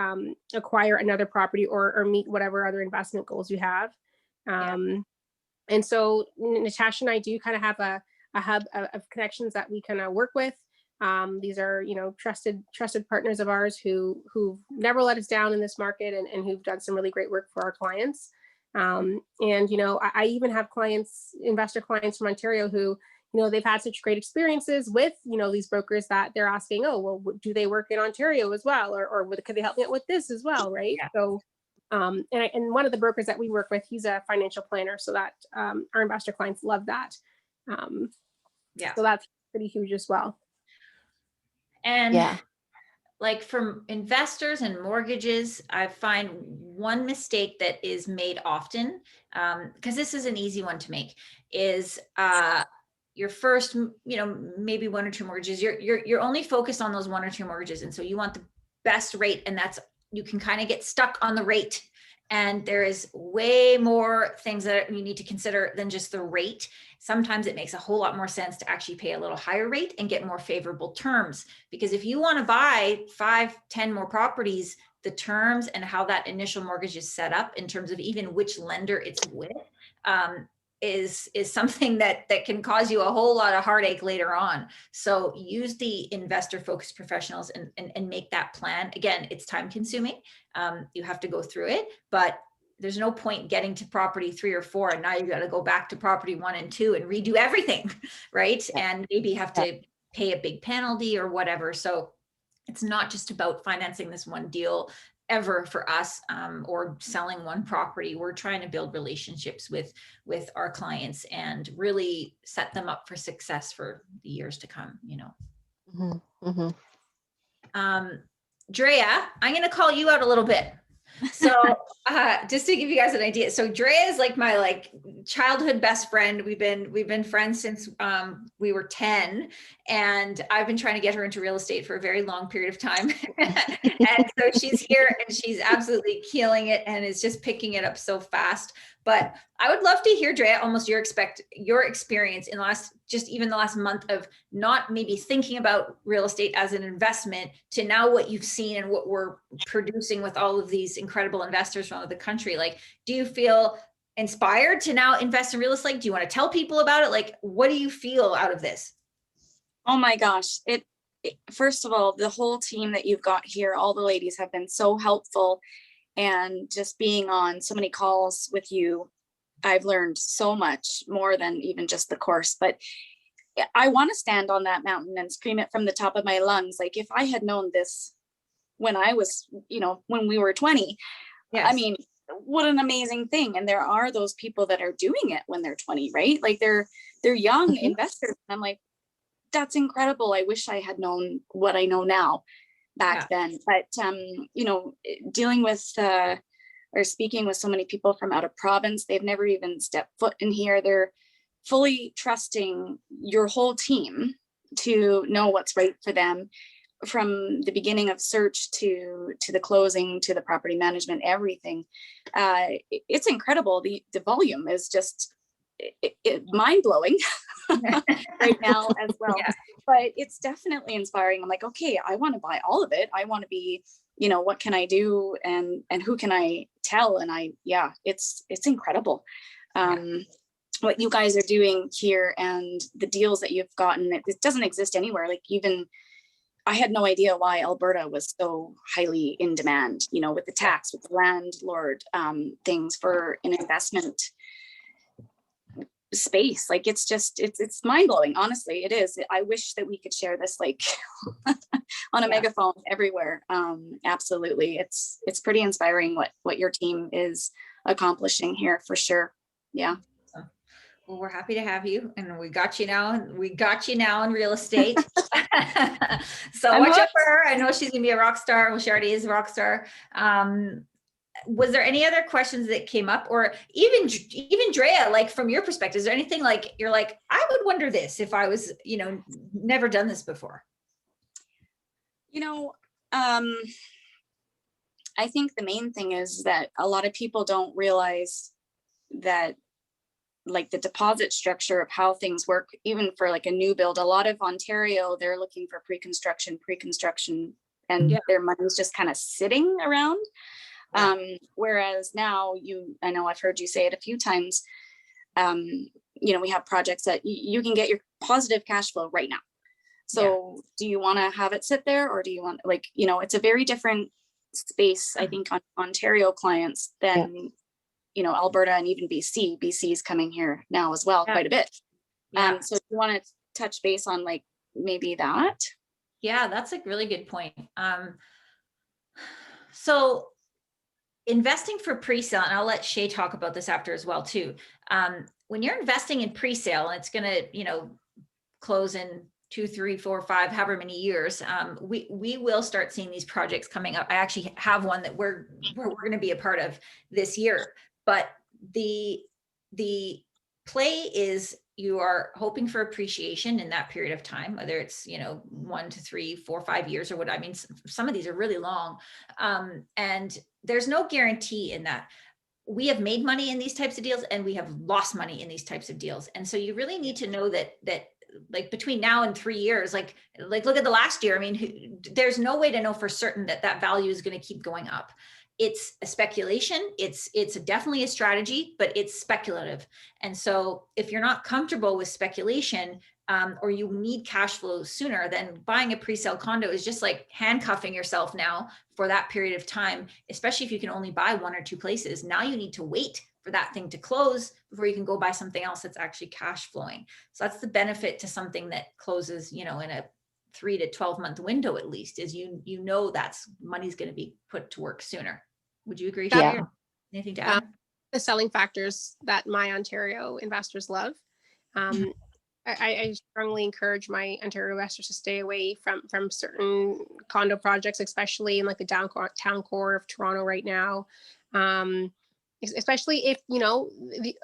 acquire another property or meet whatever other investment goals you have. And so Natasha and I do kind of have a hub of connections that we kind of work with. These are, you know, trusted partners of ours who've never let us down in this market, and who've done some really great work for our clients. And, you know, I even have clients, investor clients from Ontario who, you know, they've had such great experiences with, you know, these brokers that they're asking, oh, well, do they work in Ontario as well? Or could they help me out with this as well? Right. Yeah. So, and one of the brokers that we work with, he's a financial planner, so that our investor clients love that. Yeah. So that's pretty huge as well. And like from investors and mortgages, I find one mistake that is made often, because this is an easy one to make, is your first, you know, maybe one or two mortgages, you're only focused on those one or two mortgages. And so you want the best rate, and that's, you can kind of get stuck on the rate. And there is way more things that you need to consider than just the rate. Sometimes it makes a whole lot more sense to actually pay a little higher rate and get more favorable terms. Because if you want to buy 5, 10 more properties, the terms and how that initial mortgage is set up in terms of even which lender it's with, is something that can cause you a whole lot of heartache later on. So use the investor focused professionals and make that plan. Again, it's time consuming. You have to go through it, but there's no point getting to property 3 or 4 and now you got to go back to property 1 and 2 and redo everything, right? And maybe have to pay a big penalty or whatever. So it's not just about financing this one deal ever for us, or selling one property. We're trying to build relationships with our clients and really set them up for success for the years to come, you know. Drea, I'm going to call you out a little bit. So just to give you guys an idea, so Drea is like my childhood best friend. We've been friends since we were 10, and I've been trying to get her into real estate for a very long period of time. And so she's here and she's absolutely killing it and is just picking it up so fast. But I would love to hear, Drea, almost your experience in the last month of not maybe thinking about real estate as an investment to now what you've seen and what we're producing with all of these incredible investors from all over the country. Like, do you feel inspired to now invest in real estate? Do you want to tell people about it? Like, what do you feel out of this? Oh my gosh. First of all, the whole team that you've got here, all the ladies have been so helpful. And just being on so many calls with you, I've learned so much more than even just the course. But I want to stand on that mountain and scream it from the top of my lungs. Like, if I had known this when I was, when we were 20, yes. I mean, what an amazing thing. And there are those people that are doing it when they're 20, right? Like they're young investors. And I'm like, that's incredible. I wish I had known what I know now back then. But, dealing with or speaking with so many people from out of province, they've never even stepped foot in here. They're fully trusting your whole team to know what's right for them from the beginning of search to the closing, to the property management, everything. It's incredible. The volume is just mind-blowing right now as well. Yeah. But it's definitely inspiring. I'm like, okay, I want to buy all of it. I want to be, what can I do and who can I tell? And it's incredible. What you guys are doing here and the deals that you've gotten, it doesn't exist anywhere. Like, even I had no idea why Alberta was so highly in demand, with the tax, with the landlord things for an investment space. Like, it's mind-blowing. Honestly, it is. I wish that we could share this on a megaphone everywhere. Absolutely. It's pretty inspiring what your team is accomplishing here, for sure. Yeah. Well, we're happy to have you, and we got you now. We got you now in real estate. So watch out for her. I know she's gonna be a rock star. Well, she already is a rock star. Was there any other questions that came up, or even Drea, like from your perspective, is there anything like you're like, I would wonder this if I was, never done this before? I think the main thing is that a lot of people don't realize that like the deposit structure of how things work, even for like a new build. A lot of Ontario, they're looking for pre-construction, and Yeah. their money's just kind of sitting around. Yeah. Whereas now I know I've heard you say it a few times, you know, we have projects that you can get your positive cash flow right now. So do you want to have it sit there, or do you want, like, you know, it's a very different space, I think, on Ontario clients than, you know, Alberta and even BC. BC is coming here now as well, quite a bit. Yeah. So you want to touch base on like maybe that? Yeah, that's a really good point. So investing for pre-sale, and I'll let Shay talk about this after as well too. When you're investing in pre-sale and it's going to, you know, close in 2, 3, 4, 5, however many years, we will start seeing these projects coming up. I actually have one that we're going to be a part of this year. But the play is you are hoping for appreciation in that period of time, whether it's, you know, 1 to 3, 4, 5 years or what. I mean, some of these are really long, and there's no guarantee in that. We have made money in these types of deals, and we have lost money in these types of deals. And so you really need to know that like between now and 3 years, like look at the last year. I mean, there's no way to know for certain that value is going to keep going up. It's a speculation. It's definitely a strategy, but it's speculative. And so if you're not comfortable with speculation, or you need cash flow sooner, then buying a pre-sale condo is just like handcuffing yourself now for that period of time, especially if you can only buy 1 or 2 places. Now you need to wait for that thing to close before you can go buy something else that's actually cash flowing. So that's the benefit to something that closes, you know, in a 3 to 12 month window, at least, is you know that's money's going to be put to work sooner. Would you agree? Yeah. Shay? Anything to add? The selling factors that my Ontario investors love. I strongly encourage my Ontario investors to stay away from certain condo projects, especially in like the town core of Toronto right now. Especially if, you know,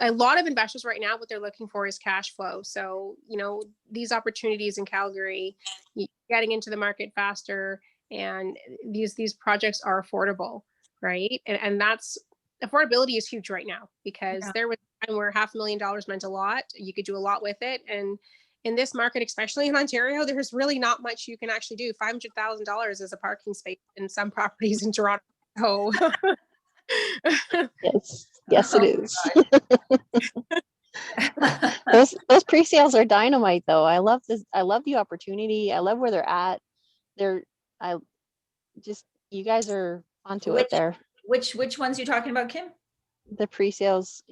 a lot of investors right now, what they're looking for is cash flow. So, you know, these opportunities in Calgary, getting into the market faster, and these projects are affordable, right? And that's, affordability is huge right now, because there was a time where $500,000 meant a lot. You could do a lot with it. And in this market, especially in Ontario, there's really not much you can actually do. $500,000 is a parking space in some properties in Toronto. Yes, it is. Those pre-sales are dynamite, though. I love this. I love the opportunity. I love where they're at. You guys are onto it there. Which ones you talking about, Kim? The pre-sales,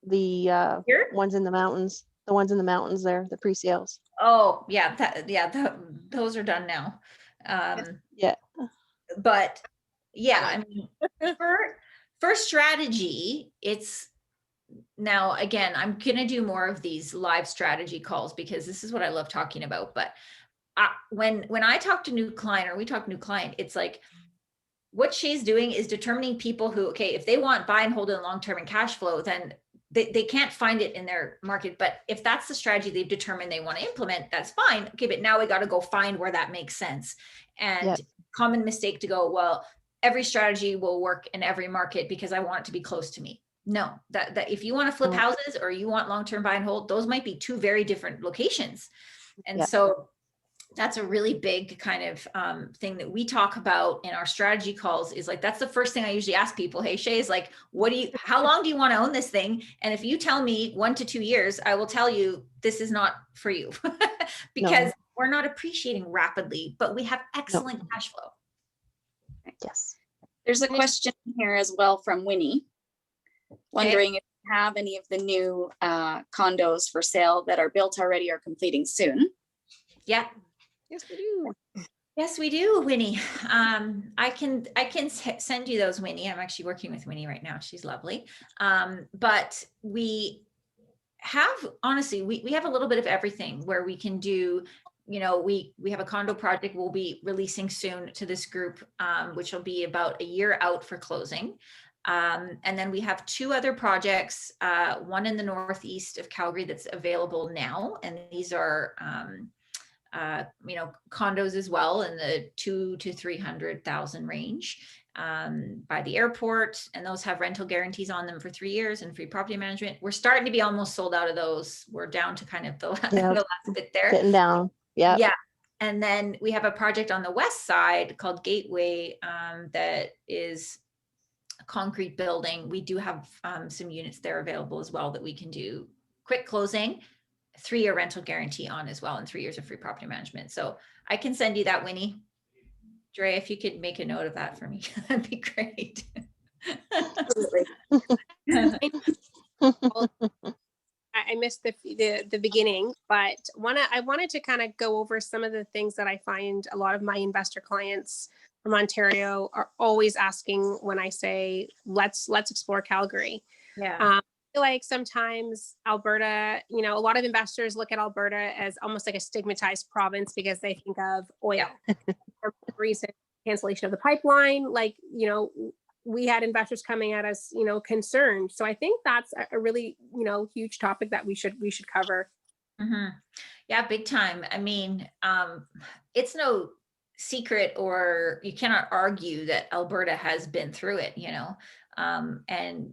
the Here? ones in the mountains. The ones in the mountains there, the pre-sales. Oh, yeah, those are done now. But yeah, I mean, for strategy, it's now, again, I'm gonna do more of these live strategy calls because this is what I love talking about. But when I talk to new client, or we talk new client, it's like, what she's doing is determining people who, okay, if they want buy and hold in long-term and cash flow, then they can't find it in their market. But if that's the strategy they've determined they want to implement, that's fine. Okay, but now we got to go find where that makes sense. And common mistake to go, well, every strategy will work in every market because I want it to be close to me. No, that if you want to flip houses or you want long-term buy and hold, those might be 2 very different locations. And so that's a really big kind of thing that we talk about in our strategy calls, is like, that's the first thing I usually ask people. Hey, Shay, is like, how long do you want to own this thing? And if you tell me 1 to 2 years, I will tell you this is not for you because we're not appreciating rapidly, but we have excellent cash flow. Yes. There's a question here as well from Winnie, wondering if you have any of the new condos for sale that are built already or completing soon. Yeah. Yes, we do. Yes, we do, Winnie. I can send you those, Winnie. I'm actually working with Winnie right now. She's lovely. But we have, honestly, we have a little bit of everything where we can do, you know, we have a condo project we'll be releasing soon to this group, which will be about a year out for closing. And then we have 2 other projects, one in the northeast of Calgary that's available now. And these are, you know, condos as well in the 200,000 to 300,000 range. by the airport, and those have rental guarantees on them for 3 years and free property management. We're starting to be almost sold out of those. We're down to kind of the Yeah. the last bit there. Getting down. Yeah. Yeah. And then we have a project on the west side called Gateway that is a concrete building. We do have some units there available as well that we can do quick closing, 3-year rental guarantee on as well, and 3 years of free property management. So I can send you that, Winnie. Dre, if you could make a note of that for me, that'd be great. I missed the beginning, but I wanted to kind of go over some of the things that I find a lot of my investor clients from Ontario are always asking when I say, let's explore Calgary. Yeah. I feel like sometimes Alberta, you know, a lot of investors look at Alberta as almost like a stigmatized province because they think of oil. Recent cancellation of the pipeline, like, you know, we had investors coming at us, you know, concerned. So I think that's a really, you know, huge topic that we should cover. Mm-hmm. Yeah, big time. I mean, it's no secret, or you cannot argue that Alberta has been through it, you know. And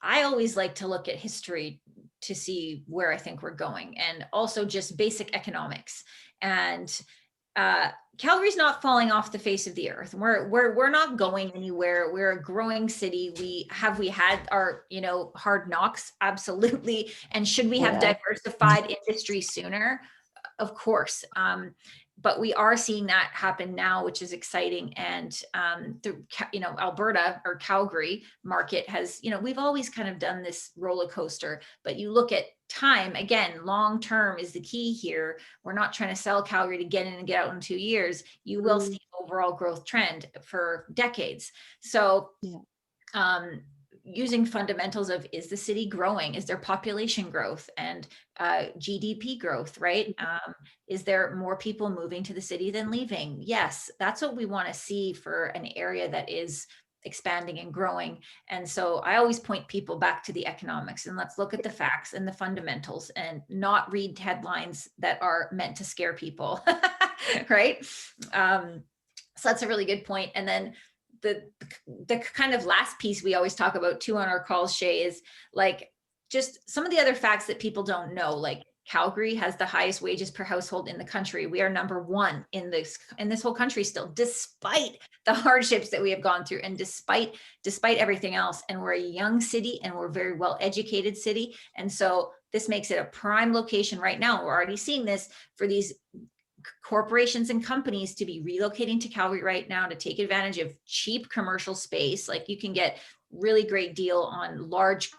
I always like to look at history to see where I think we're going, and also just basic economics. And Calgary's not falling off the face of the earth. We're not going anywhere. We're a growing city. We had our, you know, hard knocks, absolutely. And should we have diversified industry sooner? Of course. But we are seeing that happen now, which is exciting. And the, you know, Alberta or Calgary market has, you know, we've always kind of done this roller coaster, but you look at time, again, long term is the key here. We're not trying to sell Calgary to get in and get out in 2 years. You will see overall growth trend for decades. So using fundamentals of, is the city growing? Is there population growth and GDP growth, right? Is there more people moving to the city than leaving? Yes, that's what we want to see for an area that is expanding and growing. And so I always point people back to the economics, and let's look at the facts and the fundamentals and not read headlines that are meant to scare people, right? So that's a really good point. And then the kind of last piece we always talk about too on our calls, Shay, is like just some of the other facts that people don't know. Like Calgary has the highest wages per household in the country. We are number 1 in this whole country still, despite the hardships that we have gone through, and despite everything else. And we're a young city, and we're a very well educated city. And so this makes it a prime location right now. We're already seeing this for these corporations and companies to be relocating to Calgary right now to take advantage of cheap commercial space. Like you can get really great deal on large,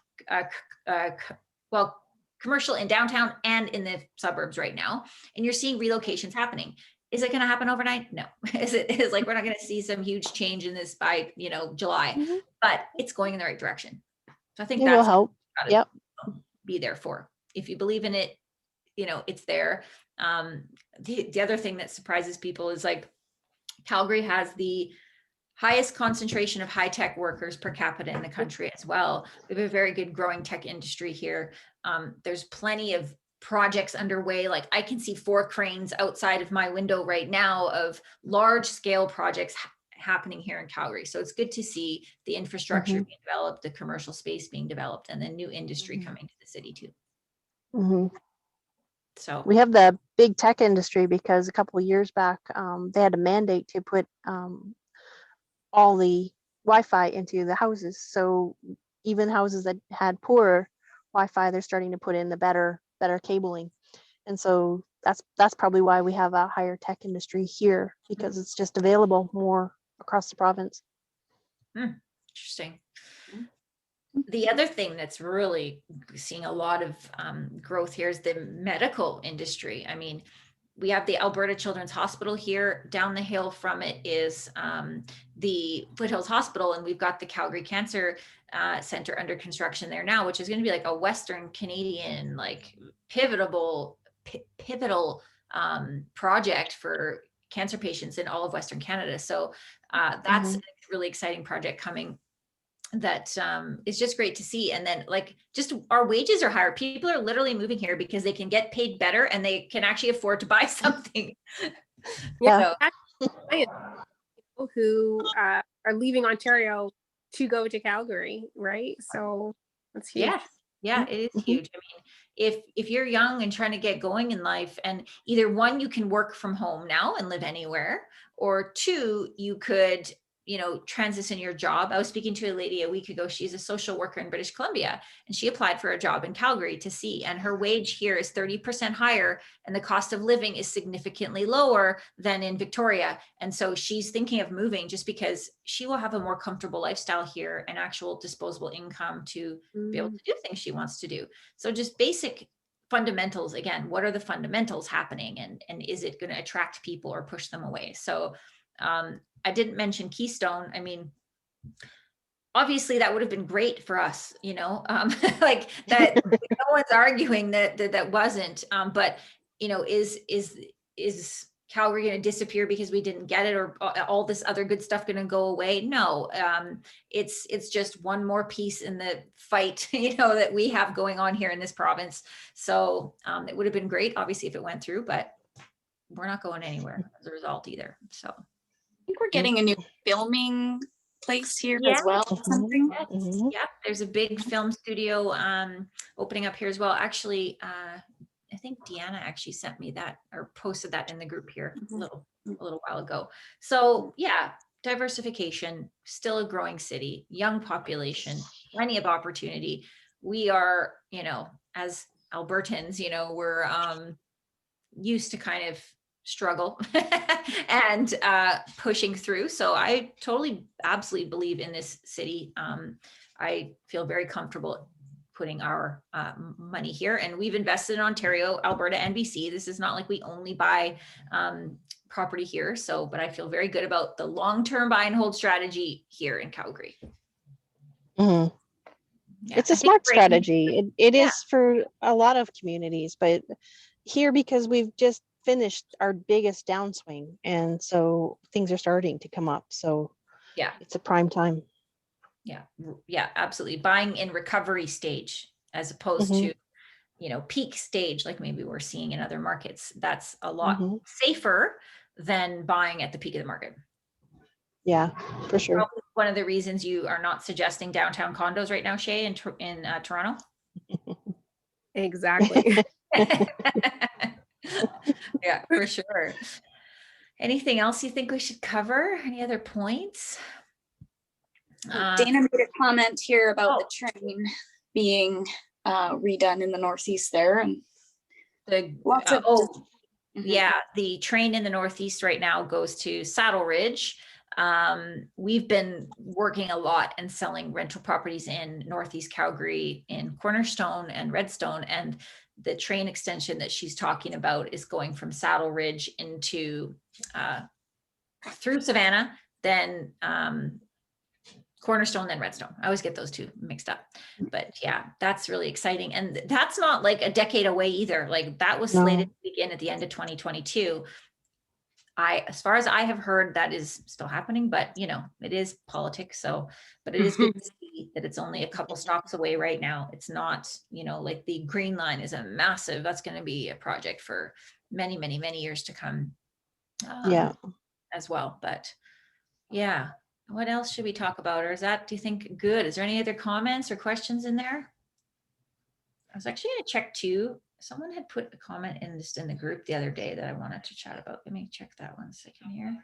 commercial in downtown and in the suburbs right now. And you're seeing relocations happening. Is it going to happen overnight? No. Is like, we're not going to see some huge change in this by, you know, July, but it's going in the right direction. So I think It that's will help. Yep. Be there for. If you believe in it, you know, it's there. The other thing that surprises people is like Calgary has the highest concentration of high-tech workers per capita in the country as well. We have a very good growing tech industry here. There's plenty of projects underway. Like I can see 4 cranes outside of my window right now of large scale projects happening here in Calgary. So it's good to see the infrastructure being developed, the commercial space being developed, and then new industry coming to the city too. So we have the big tech industry because a couple of years back, they had a mandate to put all the Wi-Fi into the houses. So even houses that had poorer Wi-Fi, they're starting to put in the better cabling. And so that's probably why we have a higher tech industry here, because it's just available more across the province. Interesting. The other thing that's really seeing a lot of growth here is the medical industry. I mean, we have the Alberta Children's Hospital here. Down the hill from it is the Foothills Hospital, and we've got the Calgary Cancer Center under construction there now, which is going to be like a Western Canadian, like pivotal project for cancer patients in all of Western Canada. So that's a really exciting project coming. That is just great to see. And then like just our wages are higher. People are literally moving here because they can get paid better and they can actually afford to buy something. Yeah. Who are leaving Ontario to go to Calgary, right? So that's huge. Yes. Yeah, it is Mhm. huge. I mean, if you're young and trying to get going in life, and either one, you can work from home now and live anywhere, or two, you could, transition your job. I was speaking to a lady a week ago. She's a social worker in British Columbia, and she applied for a job in Calgary to see, and her wage here is 30% higher, and the cost of living is significantly lower than in Victoria. And so she's thinking of moving just because she will have a more comfortable lifestyle here and actual disposable income to be able to do things she wants to do. So just basic fundamentals. Again, what are the fundamentals happening, and is it going to attract people or push them away? So I didn't mention Keystone. I mean, obviously that would have been great for us, like that. No one's arguing that wasn't, but is Calgary going to disappear because we didn't get it, or all this other good stuff going to go away? No, it's just one more piece in the fight, that we have going on here in this province. So it would have been great, obviously, if it went through, but we're not going anywhere as a result either. So I think we're getting a new filming place here Yeah. as well. Something. yes, Mhm. yeah, there's a big film studio opening up here as well. Actually, I think Deanna actually sent me that or posted that in the group here a little while ago. So yeah, diversification, still a growing city, young population, plenty of opportunity. We are, as Albertans, we're used to kind of struggle and pushing through. So I totally, absolutely believe in this city. I feel very comfortable putting our money here, and we've invested in Ontario, Alberta, and BC. This is not like we only buy property here. So, but I feel very good about the long-term buy and hold strategy here in Calgary. Mhm. Yeah, It's a I think smart right- strategy. It Yeah. is for a lot of communities, but here, because we've just finished our biggest downswing, and so things are starting to come up. So Yeah. it's a prime time. Yeah, absolutely. Buying in recovery stage as opposed Mhm. to, peak stage, like maybe we're seeing in other markets. That's a lot Mhm. safer than buying at the peak of the market. Yeah, for sure. Probably one of the reasons you are not suggesting downtown condos right now, Shay, in Toronto. Exactly. Yeah, for sure. Anything else you think we should cover? Any other points? Dana made a comment here about Oh. the train being redone in the northeast there, and lots of Yeah, the train in the northeast right now goes to Saddle Ridge. We've been working a lot and selling rental properties in Northeast Calgary, in Cornerstone and Redstone, and the train extension that she's talking about is going from Saddle Ridge into through Savannah, then Cornerstone, then Redstone. I always get those two mixed up, but yeah, that's really exciting. And that's not like a decade away either. Like that was slated to begin at the end of 2022. As far as I have heard, that is still happening, but it is politics. So, but it is good to see that it's only a couple stops away right now. It's not, like the Green Line is that's going to be a project for many, many, many years to come. Yeah. As well. But yeah, what else should we talk about? Or do you think good? Is there any other comments or questions in there? I was actually going to check too. Someone had put a comment in the group the other day that I wanted to chat about. Let me check that 1 second here.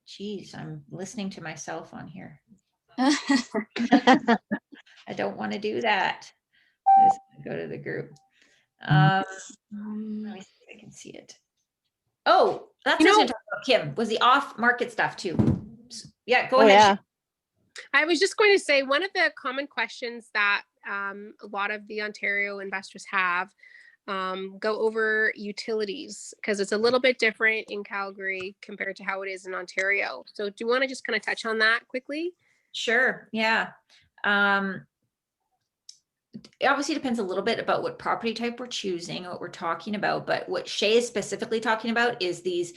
Geez, I'm listening to myself on here. I don't want to do that. I just go to the group. Let me see if I can see it. Oh, that's what I was going to talk about, Kim, was the off-market stuff too. Yeah, go ahead. Yeah. I was just going to say, one of the common questions that a lot of the Ontario investors have go over utilities, because it's a little bit different in Calgary compared to how it is in Ontario. So do you want to just kind of touch on that quickly? Sure. Yeah. It obviously depends a little bit about what property type we're choosing, what we're talking about, but what Shay is specifically talking about is the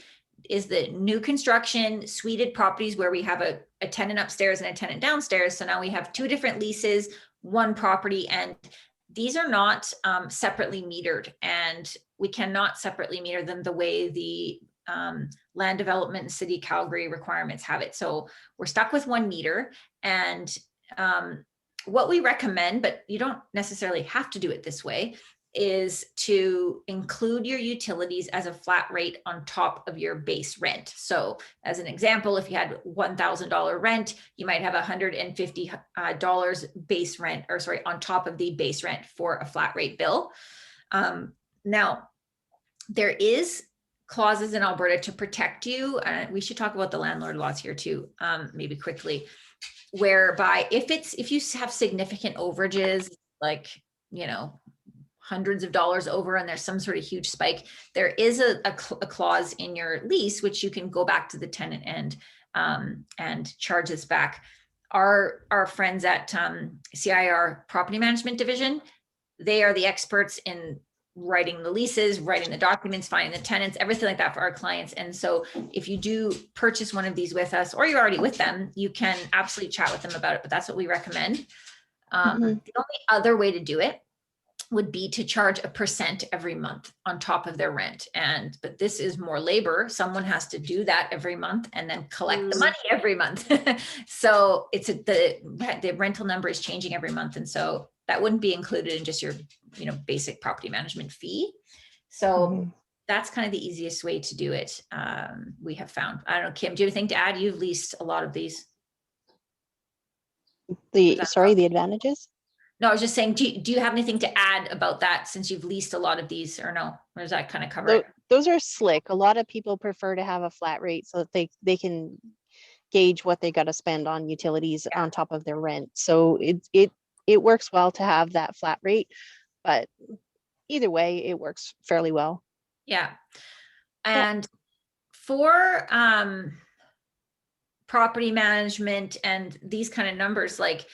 new construction suited properties where we have a tenant upstairs and a tenant downstairs. So now we have two different leases, one property, and these are not separately metered, and we cannot separately meter them the way the land development and city Calgary requirements have it. So we're stuck with 1 meter. And what we recommend, but you don't necessarily have to do it this way, is to include your utilities as a flat rate on top of your base rent. So as an example, if you had $1,000 rent, you might have $150 base rent, or sorry, on top of the base rent for a flat rate bill. Now, there is clauses in Alberta to protect you. We should talk about the landlord laws here too, maybe quickly, whereby if you have significant overages, like, you know, hundreds of dollars over, and there's some sort of huge spike, there is a clause in your lease which you can go back to the tenant and charge this back. Our friends at CIR Property Management Division, they are the experts in writing the leases, writing the documents, finding the tenants, everything like that for our clients. And so if you do purchase one of these with us, or you're already with them, you can absolutely chat with them about it, but that's what we recommend. The only other way to do it would be to charge a % every month on top of their rent. But this is more labor. Someone has to do that every month and then collect the money every month. So it's the rental number is changing every month. And so that wouldn't be included in just your, you know, basic property management fee. So that's kind of the easiest way to do it. We have found. I don't know, Kim, do you have anything to add? You've leased a lot of these. The advantages? No, I was just saying, do you have anything to add about that, since you've leased a lot of these, or no? Or does that kind of cover it? Those are slick. A lot of people prefer to have a flat rate so that they can gauge what they got to spend on utilities on top of their rent. So it works well to have that flat rate, but either way, it works fairly well. Yeah. And for property management and these kind of numbers, like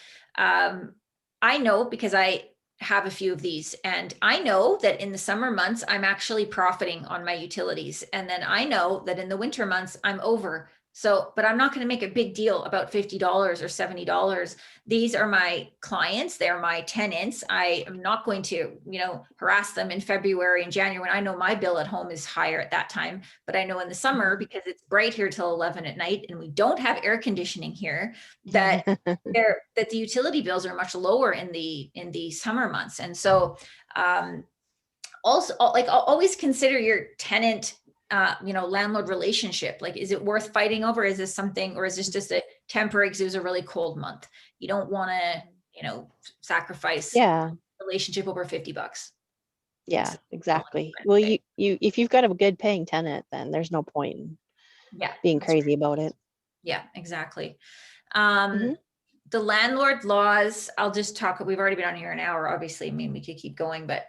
I know, because I have a few of these, and I know that in the summer months, I'm actually profiting on my utilities. And then I know that in the winter months, I'm over. So, but I'm not going to make a big deal about $50 or $70. These are my clients. They're my tenants. I am not going to, you know, harass them in February and January when I know my bill at home is higher at that time. But I know in the summer, because it's bright here till 11 at night and we don't have air conditioning here, that that the utility bills are much lower in the summer months. And so also, like, I'll always consider your tenant you know, landlord relationship. Like, is it worth fighting over? Is this something, or is this just a temporary because it was a really cold month? You don't want to, you know, sacrifice relationship over $50. Yeah, exactly. Well, you if you've got a good paying tenant, then there's no point in being crazy about it. Yeah, exactly. The landlord laws, I'll just talk, we've already been on here an hour, obviously. I mean, we could keep going, but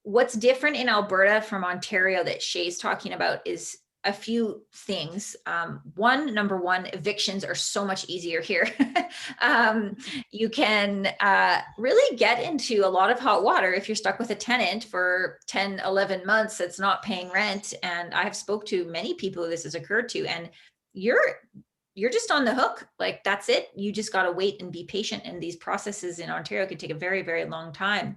what's different in Alberta from Ontario that Shay's talking about is a few things. Number one, evictions are so much easier here. You can really get into a lot of hot water if you're stuck with a tenant for 10, 11 months that's not paying rent. And I have spoke to many people who this has occurred to, and you're just on the hook. Like, that's it. You just got to wait and be patient. And these processes in Ontario could take a very, very long time.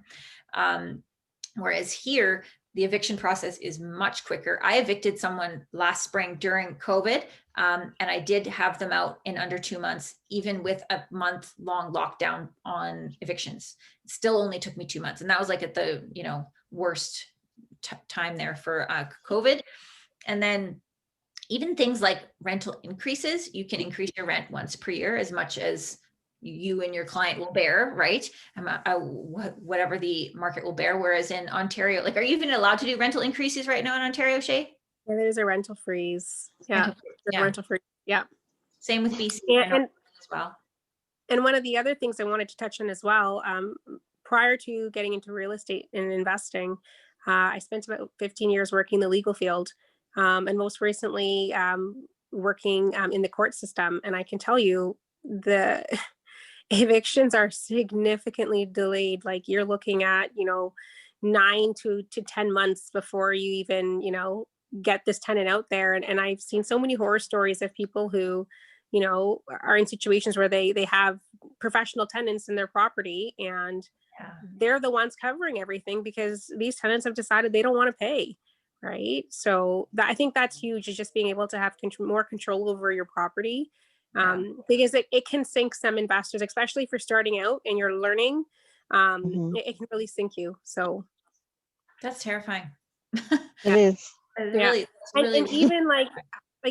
Whereas here, the eviction process is much quicker. I evicted someone last spring during COVID, and I did have them out in under 2 months, even with a month-long lockdown on evictions. It still only took me 2 months. And that was like at the, you know, worst time there for COVID. And then even things like rental increases, you can increase your rent once per year as much as you and your client will bear, right? Whatever the market will bear. Whereas in Ontario, like, are you even allowed to do rental increases right now in Ontario, Shay? Yeah, there's a rental freeze. Yeah, rental freeze. Yeah. Same with BC and as well. And one of the other things I wanted to touch on as well, prior to getting into real estate and investing, I spent about 15 years working in the legal field, and most recently working in the court system. And I can tell you, the evictions are significantly delayed. Like, you're looking at, 9 to 10 months before you even, get this tenant out there. And I've seen so many horror stories of people who, are in situations where they have professional tenants in their property, and they're the ones covering everything because these tenants have decided they don't want to pay. right? So I think that's huge, is just being able to have more control over your property. Yeah. Because it can sink some investors, especially for starting out and you're learning. Mhm. It can really sink you. So That's terrifying. It is. It's yeah. really, it's really, And even like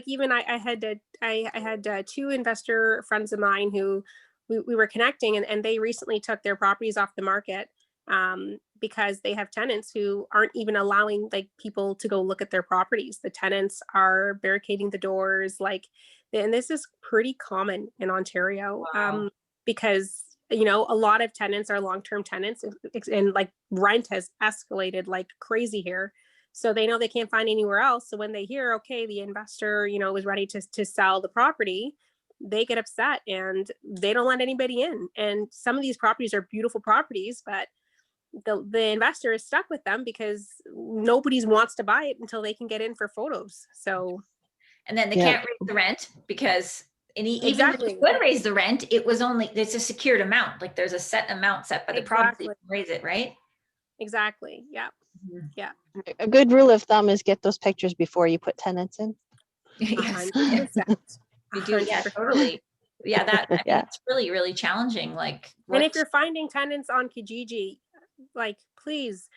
even I had two investor friends of mine who we were connecting, and they recently took their properties off the market because they have tenants who aren't even allowing like people to go look at their properties. The tenants are barricading the doors, like, and this is pretty common in Ontario. Wow. Because you know, a lot of tenants are long-term tenants, and like rent has escalated like crazy here. So they know they can't find anywhere else. So when they hear, okay, the investor, you know, is ready to sell the property, they get upset and they don't let anybody in. And some of these properties are beautiful properties, but the investor is stuck with them because nobody wants to buy it until they can get in for photos. So and then they Yeah. can't raise the rent because even exactly, if you could raise the rent, it's a secured amount. Like there's a set amount set by the property to raise it, right? exactly. Yeah. Mhm. Yeah. A good rule of thumb is get those pictures before you put tenants in. Yes. 100%. You do, yeah, 100%. totally. Yeah, that I think Yeah. it's really, really challenging. Like And if what, you're finding tenants on Kijiji, like please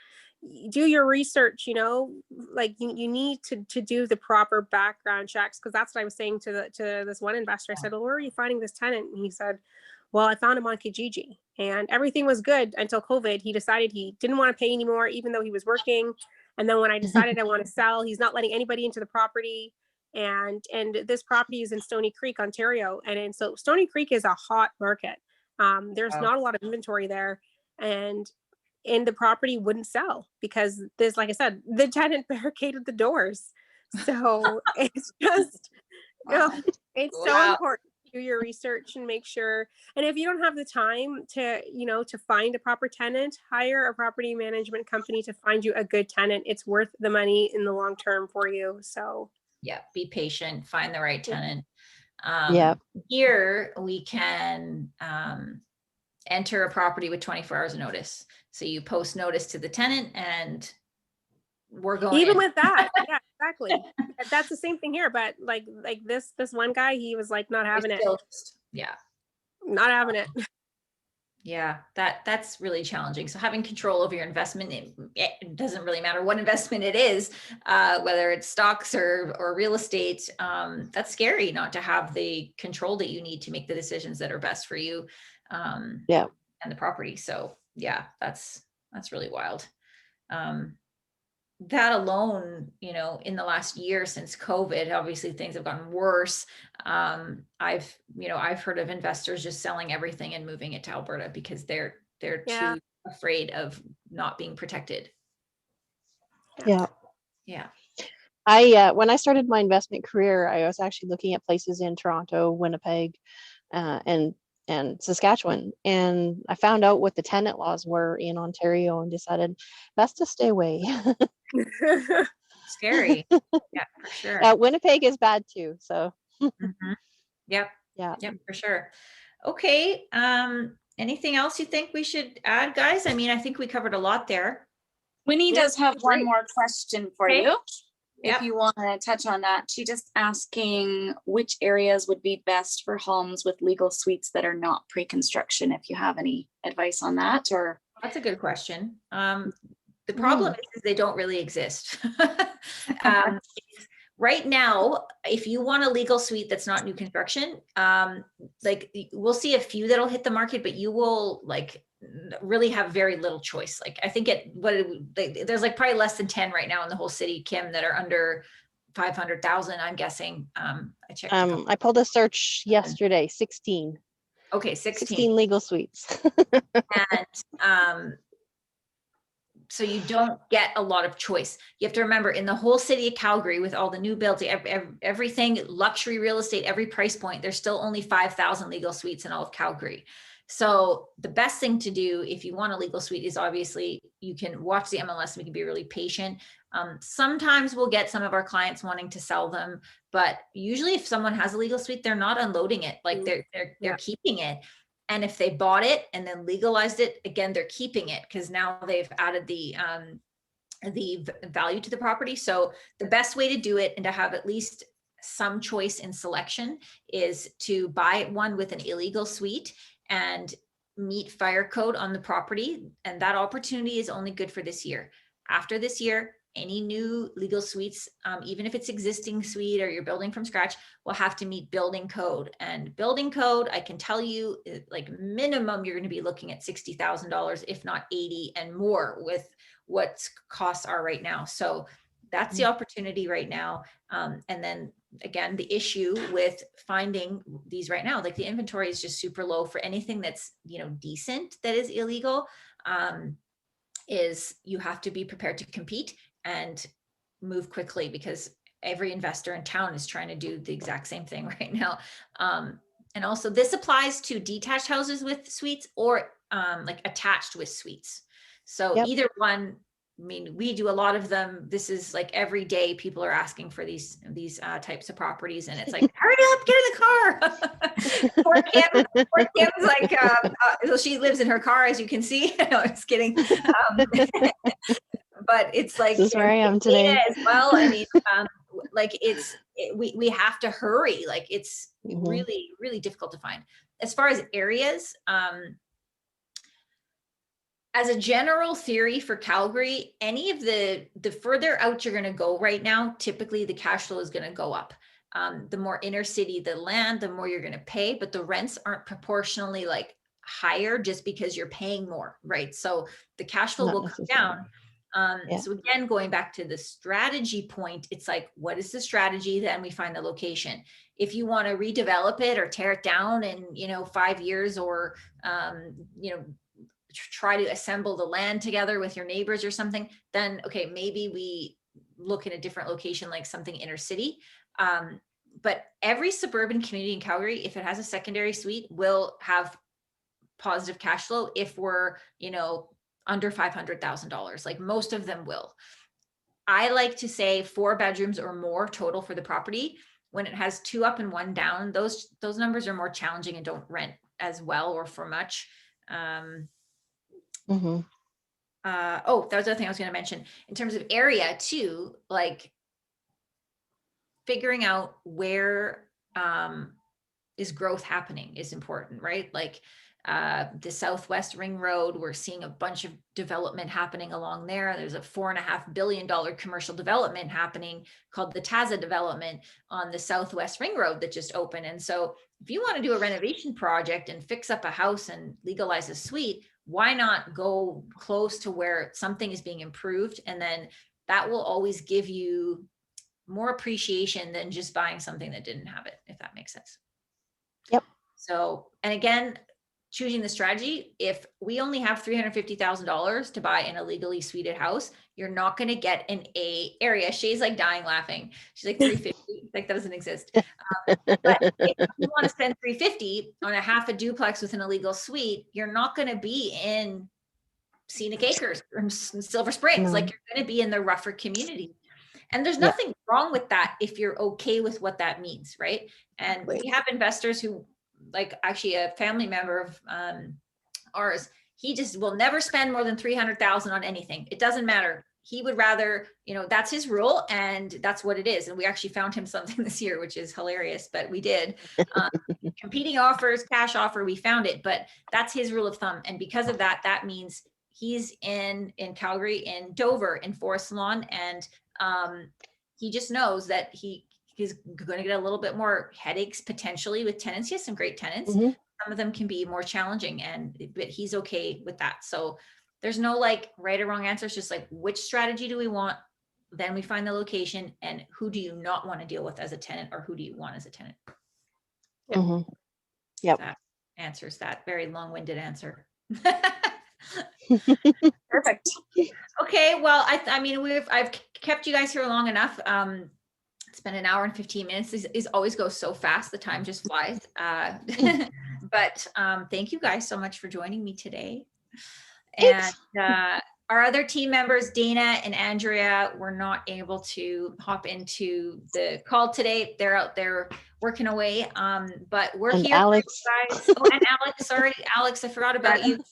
do your research, you know, like you need to do the proper background checks. Cause that's what I was saying to this one investor. I said, well, where are you finding this tenant? And he said, well, I found him on Kijiji, and everything was good until COVID. He decided he didn't want to pay anymore, even though he was working. And then when I decided I want to sell, he's not letting anybody into the property. And this property is in Stony Creek, Ontario. And so Stony Creek is a hot market. There's Wow. not a lot of inventory there, and the property wouldn't sell because this, like I said, the tenant barricaded the doors. So it's just, you know, wow. it's so Wow. important to do your research and make sure. And if you don't have the time to, you know, to find a proper tenant, hire a property management company to find you a good tenant. It's worth the money in the long term for you. So Yeah, be patient, find the right tenant. Yeah. Here we can enter a property with 24 hours of notice. So you post notice to the tenant and we're going even in. with that, yeah, exactly. That's the same thing here. But like this one guy, he was like not having it, Yeah. not having it. Yeah, that's really challenging. So having control over your investment, it doesn't really matter what investment it is, whether it's stocks or real estate. That's scary not to have the control that you need to make the decisions that are best for you, Yeah. and the property. So yeah, that's really wild. That alone, you know, in the last year since COVID, obviously things have gotten worse. I've heard of investors just selling everything and moving it to Alberta because they're Yeah. too afraid of not being protected. Yeah. Yeah. When I started my investment career, I was actually looking at places in Toronto, Winnipeg, and Saskatchewan, and I found out what the tenant laws were in Ontario and decided best to stay away. Scary. Yeah, for sure. Winnipeg is bad too. So Mhm. Yep. yeah. Yep, for sure. Okay. Anything else you think we should add, guys? I mean, I think we covered a lot there. Winnie Yeah, does have one great. more question for Okay. you. Yep. If you want to touch on that, she's just asking which areas would be best for homes with legal suites that are not pre-construction, if you have any advice on that, or That's a good question. The problem is they don't really exist. Right now, if you want a legal suite that's not new construction, like we'll see a few that'll hit the market, but you will like really have very little choice. Like I think there's like probably less than 10 right now in the whole city, Kim, that are under 500,000. I'm guessing. I checked. I pulled a search yesterday, 16. Okay, 16 legal suites. And so you don't get a lot of choice. You have to remember, in the whole city of Calgary, with all the new builds, everything, luxury real estate, every price point, there's still only 5,000 legal suites in all of Calgary. So the best thing to do if you want a legal suite is obviously you can watch the MLS and we can be really patient. Sometimes we'll get some of our clients wanting to sell them, but usually if someone has a legal suite, they're not unloading it. Like they're keeping it. And if they bought it and then legalized it, again, they're keeping it because now they've added the the value to the property. So the best way to do it and to have at least some choice in selection is to buy one with an illegal suite and meet fire code on the property. And that opportunity is only good for this year. After this year, any new legal suites, even if it's existing suite or you're building from scratch, will have to meet building code. And building code, I can tell you, like minimum, you're going to be looking at $60,000, if not 80 and more, with what costs are right now. So that's the opportunity right now. And then again, the issue with finding these right now, like the inventory is just super low for anything that's, you know, decent that is illegal. Is you have to be prepared to compete and move quickly, because every investor in town is trying to do the exact same thing right now. And also this applies to detached houses with suites or like attached with suites. So either one, I mean, we do a lot of them. This is like every day people are asking for these types of properties, and it's like, hurry up, get in the car. Poor Kim's like, so she lives in her car, as you can see. No, I'm just kidding. But it's like, This is where I am today. as well. I mean, like we have to hurry. Like it's really, really difficult to find. As far as areas, as a general theory for Calgary, any of the further out you're going to go right now, typically the cash flow is going to go up. The more inner city the land, the more you're going to pay, but the rents aren't proportionally like higher just because you're paying more, right? So the cash flow will come down. So again, going back to the strategy point, it's like, what is the strategy? Then we find the location. If you want to redevelop it or tear it down in, 5 years, or, try to assemble the land together with your neighbors or something, then, okay, maybe we look in a different location, like something inner city. But every suburban community in Calgary, if it has a secondary suite, will have positive cash flow if we're, under $500,000. Like most of them will. I like to say 4 bedrooms or more total for the property. When it has 2 up and 1 down, those numbers are more challenging and don't rent as well or for much. Oh, that was the other thing I was going to mention in terms of area too, like figuring out where is growth happening is important, right? Like the Southwest Ring Road, we're seeing a bunch of development happening along there. There's a $4.5 billion commercial development happening called the Taza development on the Southwest Ring Road that just opened. And so if you want to do a renovation project and fix up a house and legalize a suite, why not go close to where something is being improved? And then that will always give you more appreciation than just buying something that didn't have it, if that makes sense. Yep. So, and again, choosing the strategy, if we only have $350,000 to buy an illegally suited house, you're not going to get an A area. Shay's like dying laughing. She's like 350, like that doesn't exist. But if you want to spend 350 on a half a duplex with an illegal suite, you're not going to be in Scenic Acres or Silver Springs. Like you're going to be in the rougher community. And there's nothing wrong with that if you're okay with what that means, right? And we have investors who, like actually a family member of ours, he just will never spend more than $300,000 on anything. It doesn't matter. He would rather, that's his rule and that's what it is. And we actually found him something this year, which is hilarious, but we did. Competing offers, cash offer, we found it, but that's his rule of thumb. And because of that, that means he's in Calgary, in Dover, in Forest Lawn, and he just knows that he's going to get a little bit more headaches potentially with tenants. He has some great tenants. Some of them can be more challenging, but he's okay with that. So there's no like right or wrong answer. It's just like, which strategy do we want? Then we find the location, and who do you not want to deal with as a tenant, or who do you want as a tenant? Yep. That answers that very long-winded answer. Perfect. Okay. Well, I mean, I've kept you guys here long enough. It's been an hour and 15 minutes. These always go so fast. The time just flies. But thank you guys so much for joining me today. And our other team members, Dana and Andrea, were not able to hop into the call today. They're out there working away. But we're here. Alex. For you guys. Oh, and Alex, sorry, Alex, I forgot about you.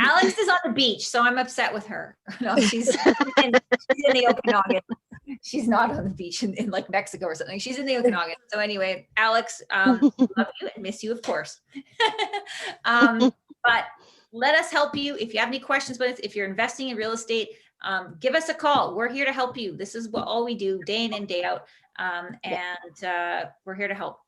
Alex is on the beach, so I'm upset with her. No, she's in the Okanagan. She's not on the beach in like Mexico or something. She's in the Okanagan. So anyway, Alex, love you and miss you, of course. But let us help you. If you have any questions, but if you're investing in real estate, give us a call. We're here to help you. This is what all we do day in and day out. And we're here to help.